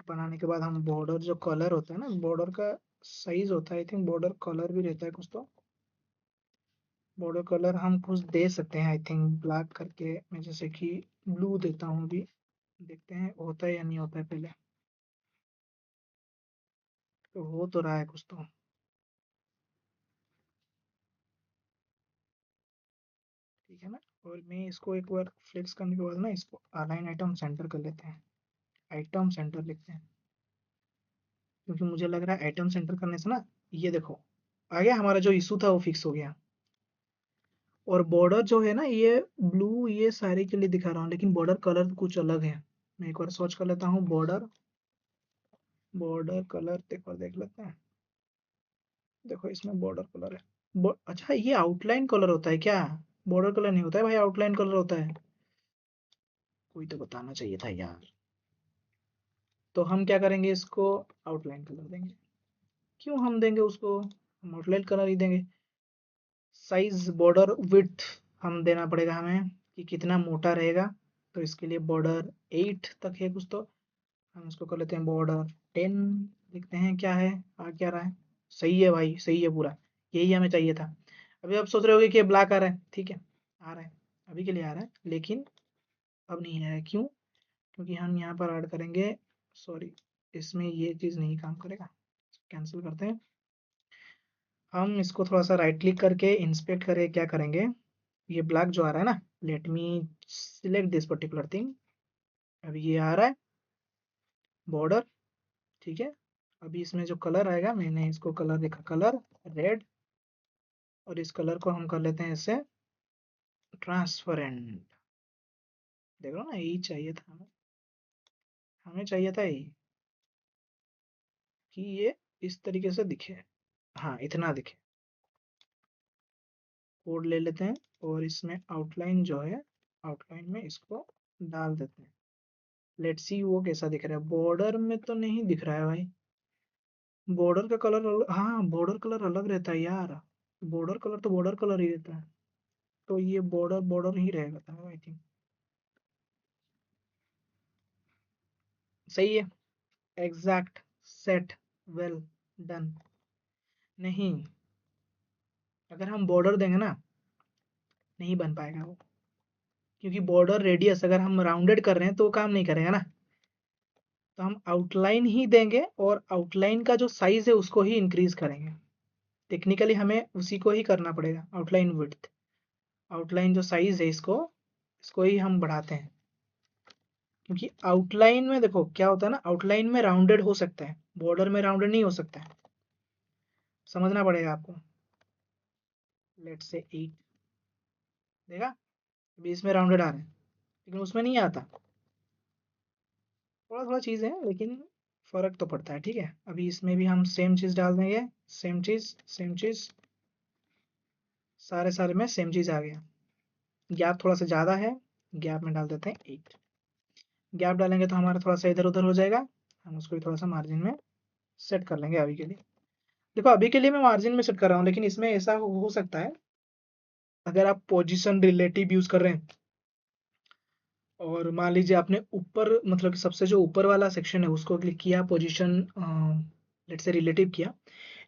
बनाने के बाद हम बॉर्डर जो कलर होता है ना, बॉर्डर का साइज होता है, आई थिंक बॉर्डर कलर भी रहता है कुछ तो, बॉर्डर कलर हम कुछ दे सकते हैं, आई थिंक ब्लैक करके मैं जैसे कि ब्लू देता हूँ अभी, देखते हैं होता है या नहीं होता है पहले। तो हो तो रहा है कुछ तो। ठीक है ना। और मैं इसको एक बार फ्लेक्स करने के बाद ना इसको अलाइन आइटम सेंटर कर लेते हैं, आइटम सेंटर लिखते हैं, क्योंकि मुझे लग रहा है आइटम सेंटर करने से ना, ये देखो आ गया हमारा जो इशू था वो फिक्स हो गया। और बॉर्डर जो है ना ये ब्लू ये सारे के लिए दिखा रहा हूँ, लेकिन बॉर्डर कलर कुछ अलग है। मैं एक बार सर्च कर लेता हूँ बॉर्डर, बॉर्डर कलर एक बार देख लेते हैं। देखो इसमें बॉर्डर कलर है। अच्छा ये आउटलाइन कलर होता है क्या? बॉर्डर कलर नहीं होता है भाई, आउटलाइन कलर होता है। कोई तो बताना चाहिए था यार। तो हम क्या करेंगे, इसको आउटलाइन कलर देंगे। क्यों हम देंगे उसको, हम आउटलाइन कलर ही देंगे। साइज बॉर्डर विड्थ हम देना पड़ेगा हमें कि कितना मोटा रहेगा। तो इसके लिए बॉर्डर 8 तक है कुछ तो, हम इसको कर लेते हैं बॉर्डर 10। देखते हैं क्या है, आ क्या रहा है। सही है भाई, सही है पूरा, यही हमें चाहिए था। अभी आप सोच रहे होगे कि ब्लैक आ रहा है, ठीक है आ रहा है, अभी के लिए आ रहा है, लेकिन अब नहीं आया क्यों? क्योंकि हम यहाँ पर ऐड करेंगे, सॉरी इसमें ये चीज़ नहीं काम करेगा, कैंसिल करते हैं। हम इसको थोड़ा सा राइट क्लिक करके इंस्पेक्ट करके क्या करेंगे, ये ब्लैक जो आ रहा है ना, let me select this particular thing. अभी ये आ रहा है बॉर्डर, ठीक है। अभी इसमें जो कलर आएगा, मैंने इसको कलर देखा कलर रेड, और इस कलर को हम कर लेते हैं इससे ट्रांसपेरेंट। देखो ना यही चाहिए था हमें, हमें चाहिए था यही कि ये इस तरीके से दिखे, हाँ इतना दिखे। कोड ले लेते हैं और इसमें आउटलाइन जो है, आउटलाइन में इसको डाल देते हैं। लेट्स सी वो कैसा दिख रहा है। बॉर्डर में तो नहीं दिख रहा है भाई, बॉर्डर का कलर हाँ बॉर्डर कलर अलग रहता है यार, बॉर्डर कलर तो बॉर्डर कलर ही रहता है। तो ये बॉर्डर बॉर्डर ही रहेगा आई थिंक। सही है, एग्जैक्ट, सेट, वेल डन। नहीं, अगर हम बॉर्डर देंगे ना, नहीं बन पाएगा वो, क्योंकि बॉर्डर रेडियस अगर हम राउंडेड कर रहे हैं तो वो काम नहीं करेगा ना। तो हम आउटलाइन ही देंगे, और आउटलाइन का जो साइज है उसको ही इंक्रीज करेंगे। टेक्निकली हमें उसी को ही करना पड़ेगा, आउटलाइन विड्थ। आउटलाइन जो साइज है इसको, इसको ही हम बढ़ाते हैं, क्योंकि आउटलाइन में देखो क्या होता है ना, आउटलाइन में राउंडेड हो सकता है, बॉर्डर में राउंडेड नहीं हो सकता है, समझना पड़ेगा आपको। लेट्स से 8 देखा, अभी इसमें राउंडेड आ रहा है, लेकिन उसमें नहीं आता। थोड़ा थोड़ा चीज़ है लेकिन फर्क तो पड़ता है, ठीक है। अभी इसमें भी हम सेम चीज़ डाल देंगे, सेम चीज़ सेम चीज़, सारे सारे में सेम चीज़ आ गया। गैप थोड़ा सा ज़्यादा है, गैप में डाल देते हैं 8। गैप डालेंगे तो हमारा थोड़ा सा इधर उधर हो जाएगा, हम उसको भी थोड़ा सा मार्जिन में सेट कर लेंगे अभी के लिए। देखो अभी के लिए मैं मार्जिन में सेट कर रहा हूँ, लेकिन इसमें ऐसा हो सकता है, अगर आप पोजीशन रिलेटिव यूज़ कर रहे हैं, और मान लीजिए आपने ऊपर मतलब कि सबसे जो ऊपर वाला सेक्शन है उसको क्लिक किया, पोजीशन लेट से रिलेटिव किया,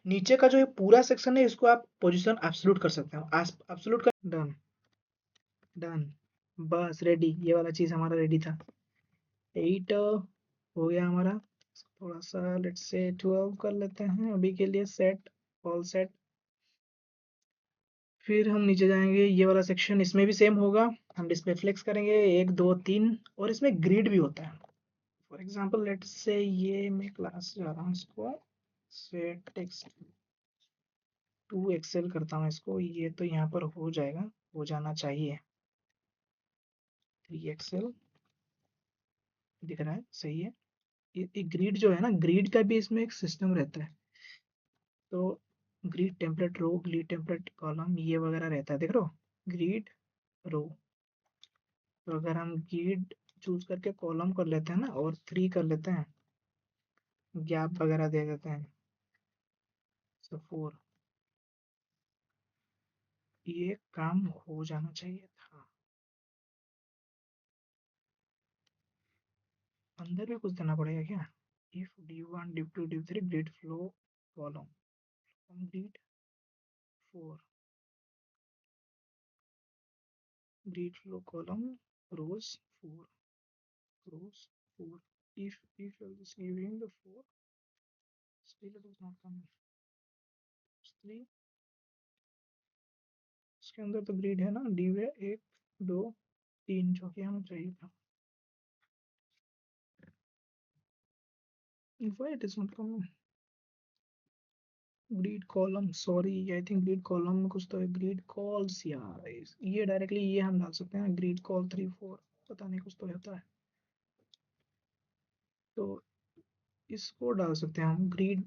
नीचे का जो ये पूरा सेक्शन है इसको आप पोजीशन एब्सोल्यूट कर सकते हो, एब्सोल्यूट कर, डन डन, बस रेडी, ये वाला चीज़ हमारा रेडी था। 8 हो गया हमारा, थोड़ा सा लेट्स से 12 कर लेते हैं अभी के लिए, सेट, ऑल सेट। फिर हम नीचे जाएंगे, ये वाला सेक्शन इसमें भी सेम होगा, हम डिस्प्ले फ्लेक्स करेंगे 1 2 3, और इसमें ग्रिड भी होता है। फॉर एग्जांपल लेट्स से ये मैं क्लास जा रहा हूँ, इसको से टेक्स्ट 2 एक्सेल करता हूँ इसको, ये तो यहाँ पर हो जाएगा, हो जाना चाहिए। 3 एक्सेल दिख रहा है, सही है। ये ग्रिड जो है ना, ग्रिड का भी इसमें एक सिस्टम रहता है। तो ग्रिड टेम्पलेट रो, ग्रिड टेम्पलेट कॉलम, ये वगैरह रहता है, देख रहे हो, ग्रिड रो। तो अगर हम ग्रिड चूज करके कॉलम कर लेते हैं ना, और 3 कर लेते हैं, गैप वगैरह दे देते हैं, सो 4, ये काम हो जाना चाहिए था। अंदर भी कुछ देना पड़ेगा क्या? If div1 div2 div3 grid flow column complete 4, grid flow column rows 4 if I was giving the 4 still it is not coming 3 इसके अंदर तो ग्रिड है ना डी है 1 2 3 जो कि हमें चाहिए था why it is not coming grid column sorry I think grid column में कुछ तो है ग्रिड कॉल्स यार ये डायरेक्टली ये हम डाल सकते हैं ग्रिड कॉल 3 4 पता नहीं कुछ तो होता है तो इसको डाल सकते हैं हम ग्रिड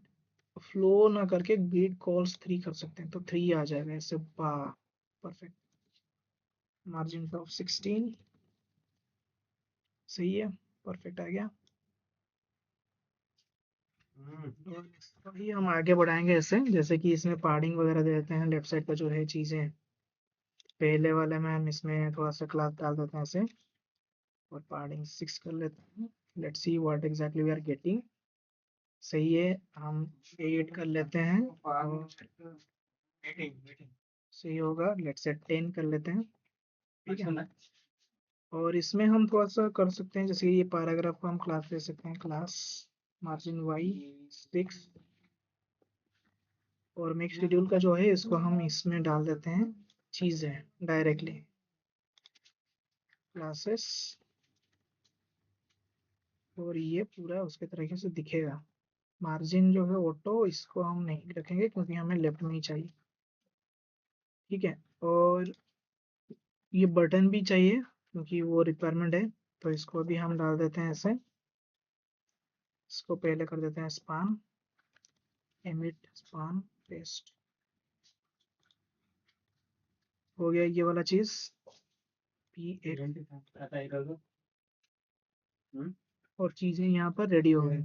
फ्लो ना करके ग्रिड कॉल्स 3 कर सकते हैं तो 3 आ जाएगा ऐसे परफेक्ट मार्जिन ऑफ 16 सही है परफेक्ट आ गया अभी हम आगे बढ़ाएंगे ऐसे जैसे कि इसमें पार्डिंग वगैरह दे देते हैं लेफ्ट साइड पर जो है चीजें पहले वाले में हम इसमें थोड़ा सा क्लास डाल देते हैं ऐसे और पार्डिंग 6 कर लेते हैं let's see what exactly we are getting सही है हम 8 कर लेते हैं और सही होगा लेट्स से 10 कर लेते हैं ठीक है और इसमें हम थोड़ा सा कर सकते हैं जैसे ये पैराग्राफ को हम क्लास दे सकते हैं क्लास मार्जिन वाई 6 और मेक शेड्यूल का जो है इसको हम इसमें डाल देते हैं चीजें डायरेक्टली क्लासेस और ये पूरा उसके तरीके से दिखेगा मार्जिन जो है ऑटो इसको हम नहीं रखेंगे क्योंकि हमें लेफ्ट में ही चाहिए ठीक है और ये बटन भी चाहिए क्योंकि वो रिक्वायरमेंट है तो इसको भी हम डाल देते हैं ऐसे इसको पहले कर देते हैं स्पान एमिट स्पान पेस्ट हो गया ये वाला चीज P8 और चीजें यहाँ पर रेडी हो गई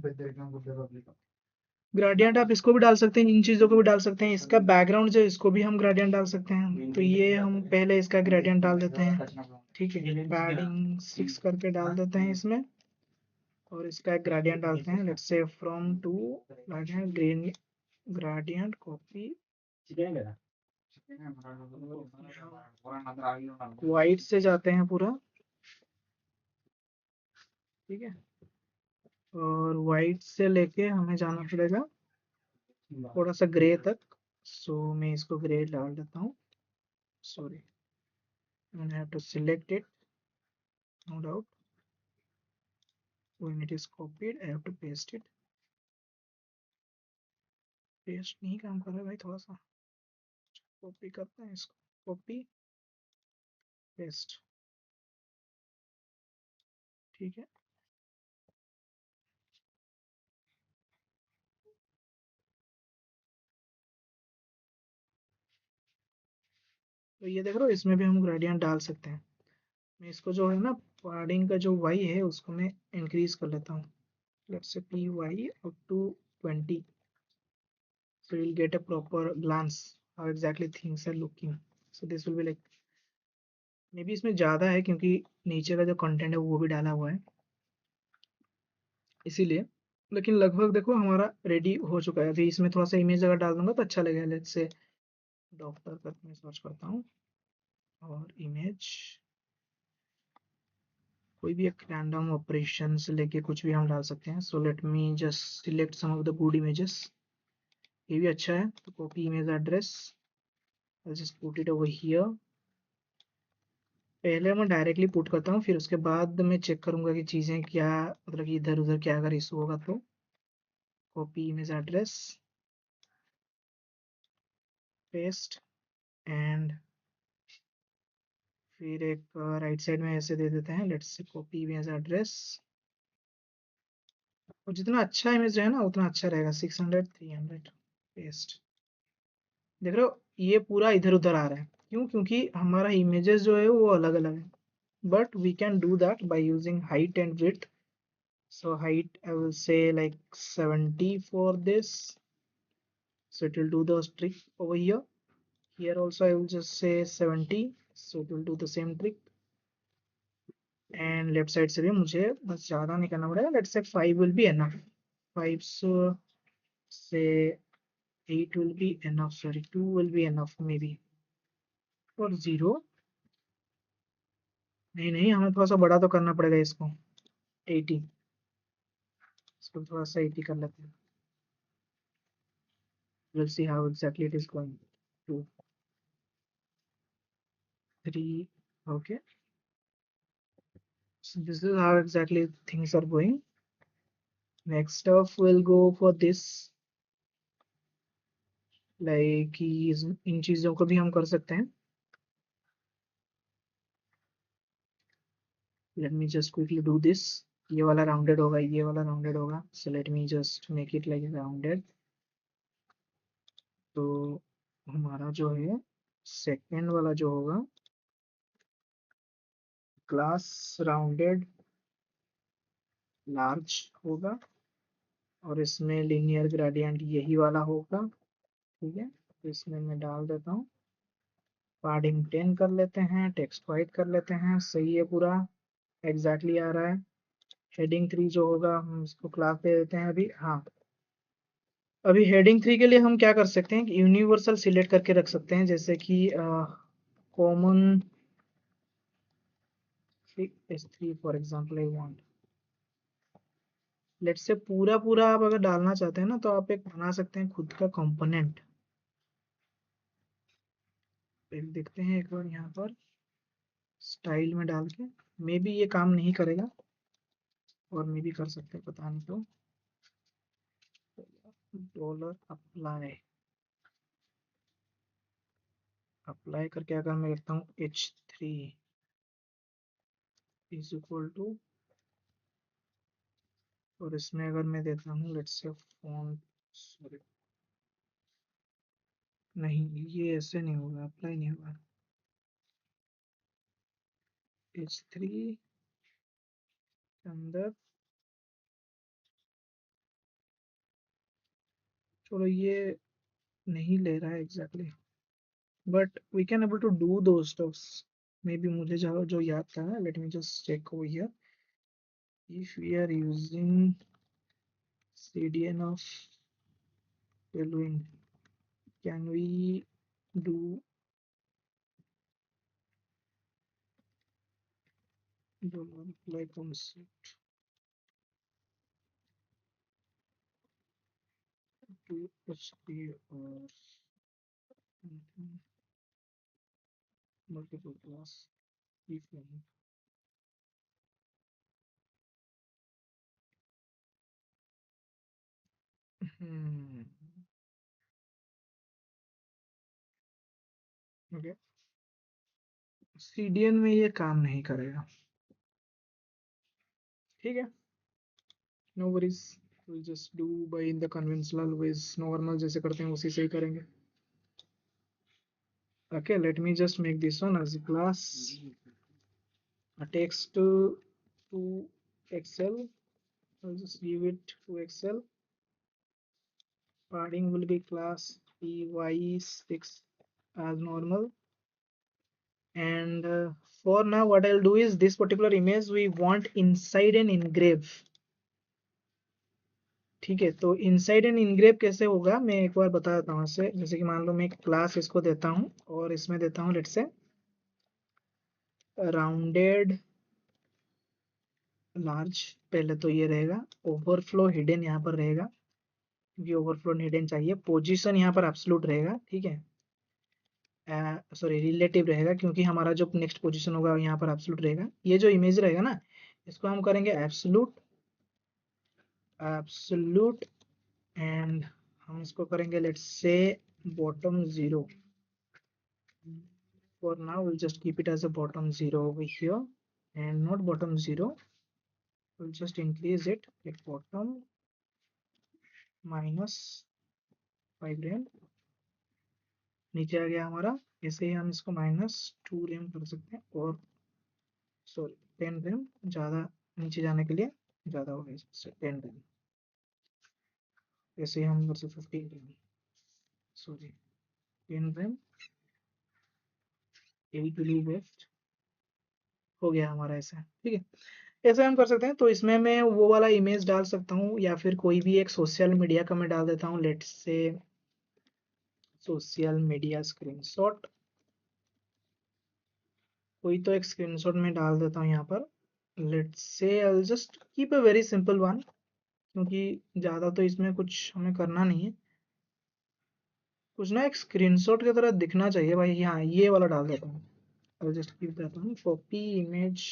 ग्रेडियंट आप इसको भी डाल सकते हैं इन चीजों को भी डाल सकते हैं इसका बैकग्राउंड जो इसको भी हम ग्रेडियंट डाल सकते हैं तो ये हम पहले इसका ग्रेडियंट डाल देते हैं ठीक है पैडिंग 6 करके डाल देते हैं इसमें और इसका एक ग्रेडियंट डालते हैं let's say from to gradient green gradient copy white से जाते हैं पूरा ठीक है और वाइट से लेके हमें जाना पड़ेगा थोड़ा सा ग्रे तक सो मैं इसको ग्रे डाल देता हूँ sorry I have to select it no doubt when it is copied I have to paste it paste नहीं काम कर रहा है भाई थोड़ा सा कॉपी करते हैं इसको कॉपी पेस्ट ठीक है तो ये देख रहे हो इसमें भी हम ग्रेडियंट डाल सकते हैं मैं इसको जो है ना पार्डिंग का जो वाई है उसको मैं इंक्रीज कर लेता हूँ let's say P Y up to 20 so you'll get a proper glance how exactly things are looking so this will be like may be इसमें ज़्यादा है क्योंकि नीचे का जो कंटेंट है वो भी डाला हुआ है इसीलिए लेकिन लगभग देखो हमारा रेडी हो चुका है अभी इसमें थोड़ा सा इमेज अगर डाल दूंगा तो अच्छा लगेगा लेट्स से डॉक्टर करके मैं सर्च करता हूँ और इमेज कोई भी एक रैंडम ऑपरेशन से लेके कुछ भी हम डाल सकते हैं so let me just select some of the good images ये भी अच्छा है तो copy image address just put it over here पहले मैं डायरेक्टली पुट करता हूँ फिर उसके बाद मैं चेक करूंगा कि चीज़ें क्या मतलब कि इधर उधर क्या अगर इशू होगा तो copy image address paste and फिर एक राइट साइड में ऐसे दे देते हैं लेट्स से कॉपी इमेज एड्रेस और जितना अच्छा इमेज रहे ना उतना अच्छा रहेगा 600 300 पेस्ट देख रहे हो ये पूरा इधर उधर आ रहा है क्यों क्योंकि हमारा इमेजेस जो है वो अलग अलग है but we can do that by using height and width so height I will say like 70 for this so it will do the trick over here also I will just say 70 so it will do the same trick and left side से भी मुझे बस ज़्यादा नहीं करना पड़ेगा let's say 5 will be enough 5 so say 8 will be enough sorry 2 will be enough maybe or 0 नहीं नहीं, हमें थोड़ा सा बड़ा तो करना पड़ेगा इसको। 80, इसको थोड़ा सा 80 कर लेते हैं। We'll see how exactly it is going. 2, 3, okay. So this is how exactly things are going. Next up, we'll go for this. Like इन चीजों को भी हम कर सकते हैं। Let me just quickly do this. ये वाला राउंडेड होगा, ये वाला राउंडेड होगा। So let me just make it like rounded. तो हमारा जो है सेकेंड वाला जो होगा क्लास राउंडेड लार्ज होगा, और इसमें लीनियर ग्रेडियंट यही वाला होगा। ठीक है, तो इसमें मैं डाल देता हूँ। पार्डिंग 10 कर लेते हैं, टेक्स्ट वाइट कर लेते हैं। सही है, पूरा एग्जैक्टली आ रहा है। हेडिंग 3 जो होगा हम इसको क्लास दे देते हैं अभी। हाँ, अभी हेडिंग 3 के लिए हम क्या कर सकते हैं कि यूनिवर्सल सिलेक्ट करके रख सकते हैं, जैसे कि common S3 for example I want. Let's say पूरा पूरा आप अगर डालना चाहते हैं ना, तो आप एक बना सकते हैं खुद का कंपोनेंट। एक देखते हैं एक बार यहाँ पर स्टाइल में डाल के। मे बी ये काम नहीं करेगा, और मे भी कर सकते हैं, पता नहीं। तो डॉलर अप्लाई, अप्लाई करके अगर मैं लिखता हूँ H3 इज इक्वल टू, और इसमें अगर मैं देता हूँ लेट्स से फॉन्ट, सॉरी नहीं, ये ऐसे नहीं होगा, अप्लाई नहीं होगा। H3 के अंदर, चलो ये नहीं ले रहा है exactly, but we can able to do two stuffs. Maybe मुझे जो जो याद था, let me just check over here. If we are using CDN of Tailwind, can we do $apply concept to HP or multiple class if any? Okay, CDN में ये काम नहीं करेगा। ठीक है, no worries, we'll just do by in the conventional ways, normal जैसे करते हैं उसी से ही करेंगे। Okay, let me just make this one as a class, a text to Excel. I'll just give it to Excel. Padding will be class py6 as normal. And for now what I'll do is this particular image we want inside an engrave। ठीक है, तो inside N engrave कैसे होगा मैं एक बार बता देता हूँ इससे। जैसे कि मान लो मैं एक क्लास इसको देता हूँ, और इसमें देता हूँ लेट्स से राउंडेड लार्ज। पहले तो ये रहेगा, ओवरफ्लो हिडन यहाँ पर रहेगा, क्योंकि ओवरफ्लो हिडन चाहिए। पोजीशन यहाँ पर एब्सोल्यूट रहेगा, ठीक है, सॉरी रिलेटिव रहेगा, क्योंकि हमारा जो नेक्स्ट पोजीशन होगा यहाँ पर एब्सोल्यूट रहेगा। ये जो इमेज रहेगा ना, इसको हम करेंगे एब्सोल्यूट, एब्सोल्यूट, एंड हम इसको करेंगे लेट्स से bottom 0। for now we'll just keep it as a bottom 0 over here, and not bottom 0, we'll just increase it like bottom -5 rem। नीचे आ गया हमारा। ऐसे ही हम इसको -2 rem कर सकते हैं, और सॉरी 10 rem, ज़्यादा नीचे जाने के लिए ज़्यादा हो गया, 10 rem। ऐसे ही हम कर सकते 15 rem, sorry 10 rem, 8 will be best। हो गया हमारा ऐसा, ठीक है। ऐसे हम कर सकते हैं। तो इसमें मैं वो वाला इमेज डाल सकता हूँ, या फिर कोई भी एक सोशल मीडिया का मैं डाल देता हूँ, लेट्स से सोशल मीडिया स्क्रीनशॉट। कोई तो एक स्क्रीनशॉट में डाल देता हूँ यहाँ पर। Let's say I will just keep a very simple one, क्योंकि ज़्यादा तो इसमें कुछ हमें करना नहीं है। कुछ ना एक स्क्रीनशॉट की तरह दिखना चाहिए भाई। हाँ, ये वाला डाल देता हूँ। I will just keep that one, copy image,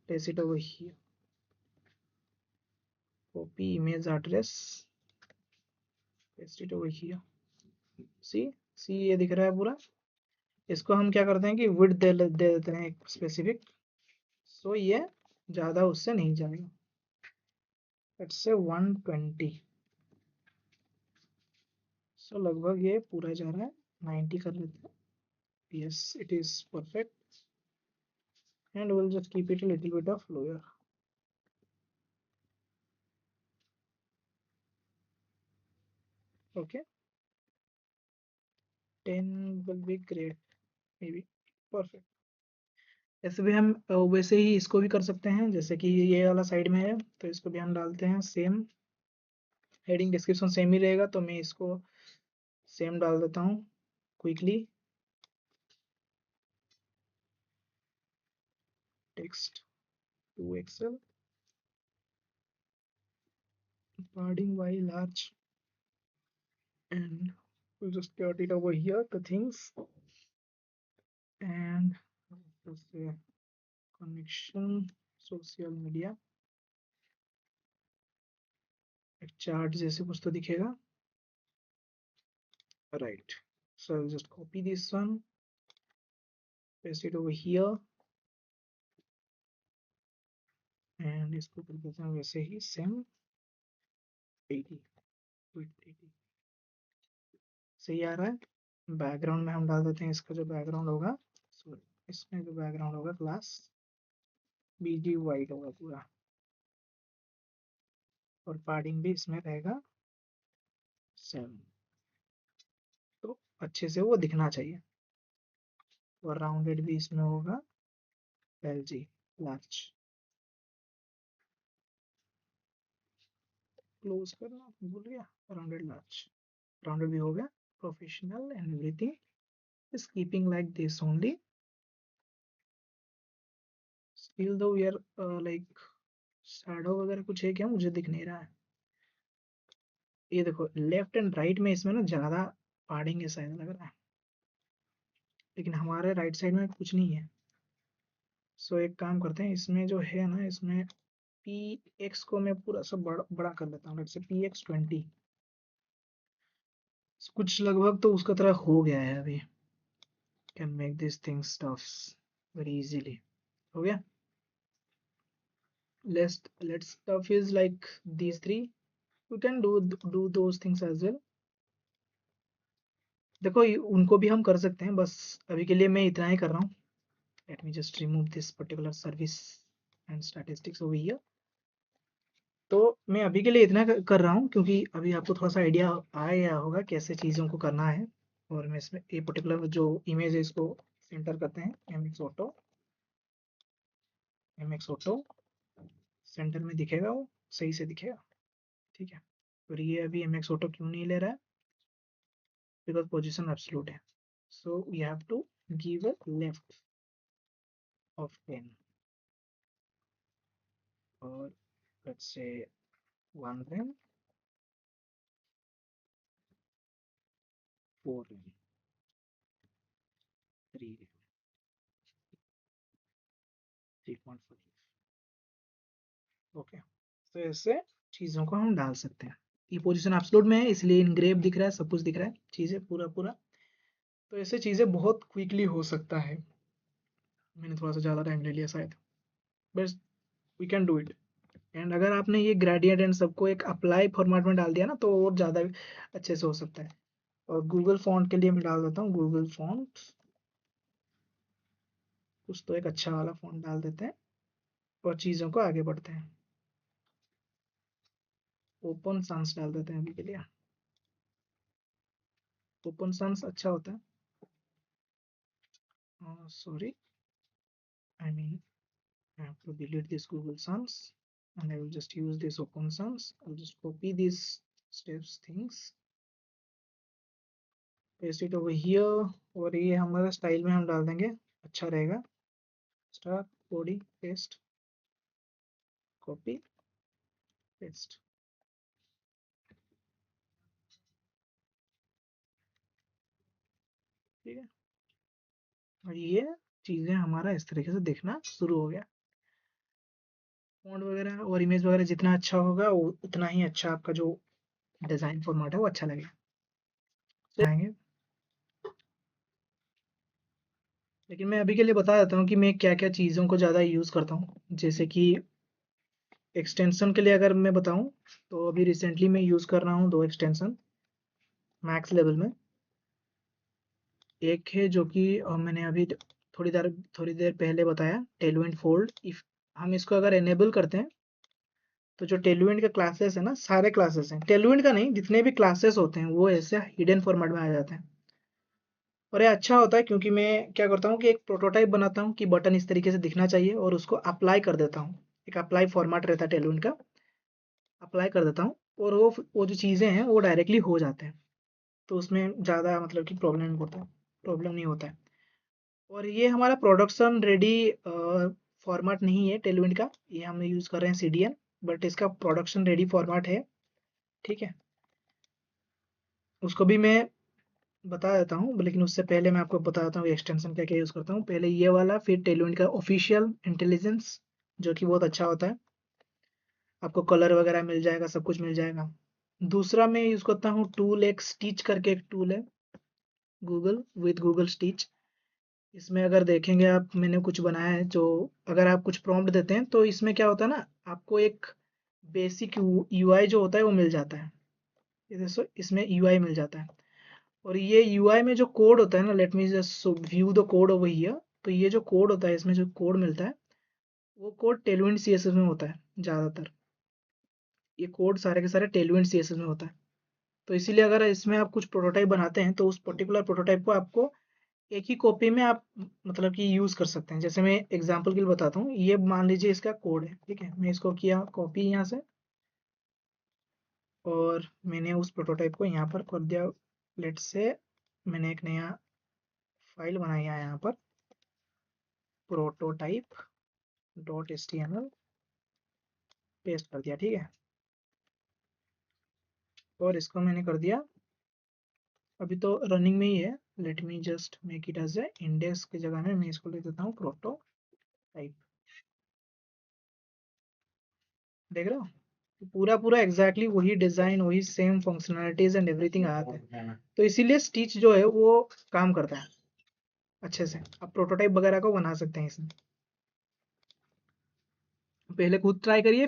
paste it over here, copy image address, paste it over here. See see ये दिख रहा है पूरा। इसको हम क्या करते हैं कि विड्थ दे देते हैं एक स्पेसिफिक, सो ये ज़्यादा उससे नहीं जाएगा। Let's say 120। सो लगभग ये पूरा जा रहा है। 90 कर लेते हैं। Yes, it is perfect, and will just keep it a little bit of lower. Okay, 10 will be great, may be perfect. ऐसे भी हम वैसे ही इसको भी कर सकते हैं, जैसे कि ये वाला साइड में है तो इसको भी हम डालते हैं सेम। हेडिंग डिस्क्रिप्शन सेम ही रहेगा, तो मैं इसको सेम डाल देता हूँ quickly. Text two XL, padding y large, and we'll just get it over here, the things, and just say connection, social media, एक चार्ट जैसे कुछ तो दिखेगा, right? So I'll just copy this one, paste it over here, and इसको कर देते हैं वैसे ही सेम 80 with 80। सही आ रहा है। बैकग्राउंड में हम डाल देते हैं इसका जो बैकग्राउंड होगा, सॉरी, इसमें जो बैकग्राउंड होगा क्लास बीजी वाइट होगा पूरा, और पार्डिंग भी इसमें रहेगा सेम, तो अच्छे से वो दिखना चाहिए। और राउंडेड भी इसमें होगा LG लार्ज। क्लोज करना भूल गया, राउंडेड लार्ज, राउंडेड भी हो गया। Professional and everything is keeping like this only, still though we are like shadow वगैरह कुछ है क्या, मुझे दिख नहीं रहा है। ये देखो लेफ्ट एंड राइट में इसमें ना ज्यादा पार्डिंग ऐसा लग रहा है, लेकिन हमारे राइट साइड में कुछ नहीं है। सो एक काम करते हैं, इसमें जो है ना, इसमें px को मैं पूरा सब बड़ा कर लेता हूँ। जैसे px 20, कुछ लगभग तो उसका तरह हो गया है अभी। Can make this thing stuffs very easily. हो गया। let's stuff is like these three, we can do those things as well। देखो उनको भी हम कर सकते हैं, बस अभी के लिए मैं इतना ही कर रहा हूँ। let me just remove this particular service and statistics over here। तो मैं अभी के लिए इतना कर रहा हूँ, क्योंकि अभी आपको थोड़ा सा आइडिया आ गया होगा कैसे चीज़ों को करना है। और मैं इसमें ये पर्टिकुलर जो इमेज है इसको सेंटर करते हैं, MX ऑटो सेंटर में दिखेगा, वो सही से दिखेगा। ठीक है, और ये अभी MX ऑटो क्यों नहीं ले रहा है, बिकॉज पोजिशन एब्सोल्यूट है। So we have to give a left of 10, और let's say 1 rem, 4 rem, 3 rem, 3.5। Okay, तो ऐसे चीज़ों को हम डाल सकते हैं। ये पोजीशन एब्सोल्यूट में है, इसलिए इनग्रेव दिख रहा है, सब कुछ दिख रहा है, चीज़ें पूरा पूरा। तो ऐसे चीज़ें बहुत क्विकली हो सकता है। मैंने थोड़ा सा ज़्यादा टाइम ले लिया शायद, बस we can do it. And अगर आपने ये ग्रेडियंट एंड सबको एक अप्लाई फॉर्मेट में डाल दिया ना, तो और ज़्यादा अच्छे से हो सकता है। और गूगल फॉन्ट के लिए मैं डाल देता हूँ गूगल फॉन्ट, कुछ तो एक अच्छा वाला फॉन्ट डाल देते हैं, और चीज़ों को आगे बढ़ते हैं। ओपन sans डाल देते हैं अभी के लिए। ओपन sans अच्छा होता है। Sorry, I mean I have to delete this Google Sans, and I will just use this Open Sans। I'll just copy these steps things, paste it over here, और ये हमारे स्टाइल में हम डाल देंगे अच्छा रहेगा। Star body paste copy paste. ठीक है, और ये चीज़ें हमारा इस तरीके से दिखना शुरू हो गया। फॉन्ट वगैरह और इमेज वगैरह जितना अच्छा होगा उतना ही अच्छा आपका जो डिज़ाइन फॉर्मेट है वो अच्छा लगेगा। तो आएंगे, लेकिन मैं अभी के लिए बता देता हूँ कि मैं क्या क्या चीज़ों को ज़्यादा यूज़ करता हूँ। जैसे कि एक्सटेंशन के लिए अगर मैं बताऊँ तो अभी रिसेंटली मैं यूज़ कर रहा हूँ 2 एक्सटेंशन मैक्स लेवल में। एक है जो कि मैंने अभी थोड़ी देर पहले बताया, टेलविंड फोल्ड। इफ हम इसको अगर एनेबल करते हैं तो जो टेलविंड के क्लासेस है ना, सारे क्लासेस हैं, टेलविंड का नहीं, जितने भी क्लासेस होते हैं वो ऐसे हिडन फॉर्मेट में आ जाते हैं। और ये अच्छा होता है क्योंकि मैं क्या करता हूँ कि एक प्रोटोटाइप बनाता हूँ कि बटन इस तरीके से दिखना चाहिए और उसको अप्लाई कर देता हूँ। एक अप्लाई फॉर्मेट रहता है टेलविंड का, अप्लाई कर देता हूँ और वो जो चीज़ें हैं वो डायरेक्टली हो जाते हैं। तो उसमें ज़्यादा मतलब कि प्रॉब्लम नहीं होता है। और ये हमारा प्रोडक्शन रेडी फॉर्मेट नहीं है टेलविंड का, ये हम यूज़ कर रहे हैं सीडीएन, बट इसका प्रोडक्शन रेडी फॉर्मेट है। ठीक है, उसको भी मैं बता देता हूँ, लेकिन उससे पहले मैं आपको बता देता हूँ एक्सटेंशन क्या क्या यूज़ करता हूँ। पहले ये वाला, फिर टेलविंड का ऑफिशियल इंटेलिजेंस जो कि बहुत अच्छा होता है, आपको कलर वगैरह मिल जाएगा, सब कुछ मिल जाएगा। दूसरा मैं यूज़ करता हूँ टूल, एक स्टिच करके एक टूल है, गूगल स्टिच। इसमें अगर देखेंगे आप, मैंने कुछ बनाया है जो, अगर आप कुछ प्रॉम्प्ट देते हैं तो इसमें क्या होता है ना, आपको एक बेसिक यूआई जो होता है वो मिल जाता है। ये देखो, इसमें यूआई मिल जाता है। और ये यूआई में जो कोड होता है ना, late me just view the code over here. तो ये जो कोड होता है, इसमें जो कोड मिलता है वो कोड टेलविंड सीएसएस में होता है ज़्यादातर। ये कोड सारे के सारे टेलविंड सीएसएस में होता है। तो इसीलिए अगर इसमें आप कुछ प्रोटोटाइप बनाते हैं तो उस पर्टिकुलर प्रोटोटाइप को आपको एक ही कॉपी में आप मतलब कि यूज़ कर सकते हैं। जैसे मैं एग्जांपल के लिए बताता हूँ, ये मान लीजिए इसका कोड है, ठीक है, मैं इसको किया कॉपी यहाँ से और मैंने उस प्रोटोटाइप को यहाँ पर कर दिया। लेट्स से मैंने एक नया फाइल बनाई है यहाँ पर, prototype.html, पेस्ट कर दिया। ठीक है, और इसको मैंने कर दिया, अभी तो रनिंग में ही है। Let me just make it as a index की जगह में मैं इसको ले देता हूँ प्रोटोटाइप। देख रहे हो, पूरा पूरा एग्जैक्टली वही डिजाइन, वही सेम फंक्शनैलिटीज एंड एवरीथिंग आते हैं। तो इसीलिए स्टिच जो है वो काम करता है अच्छे से। आप प्रोटोटाइप वगैरह को बना सकते हैं इसमें, पहले खुद ट्राई करिए।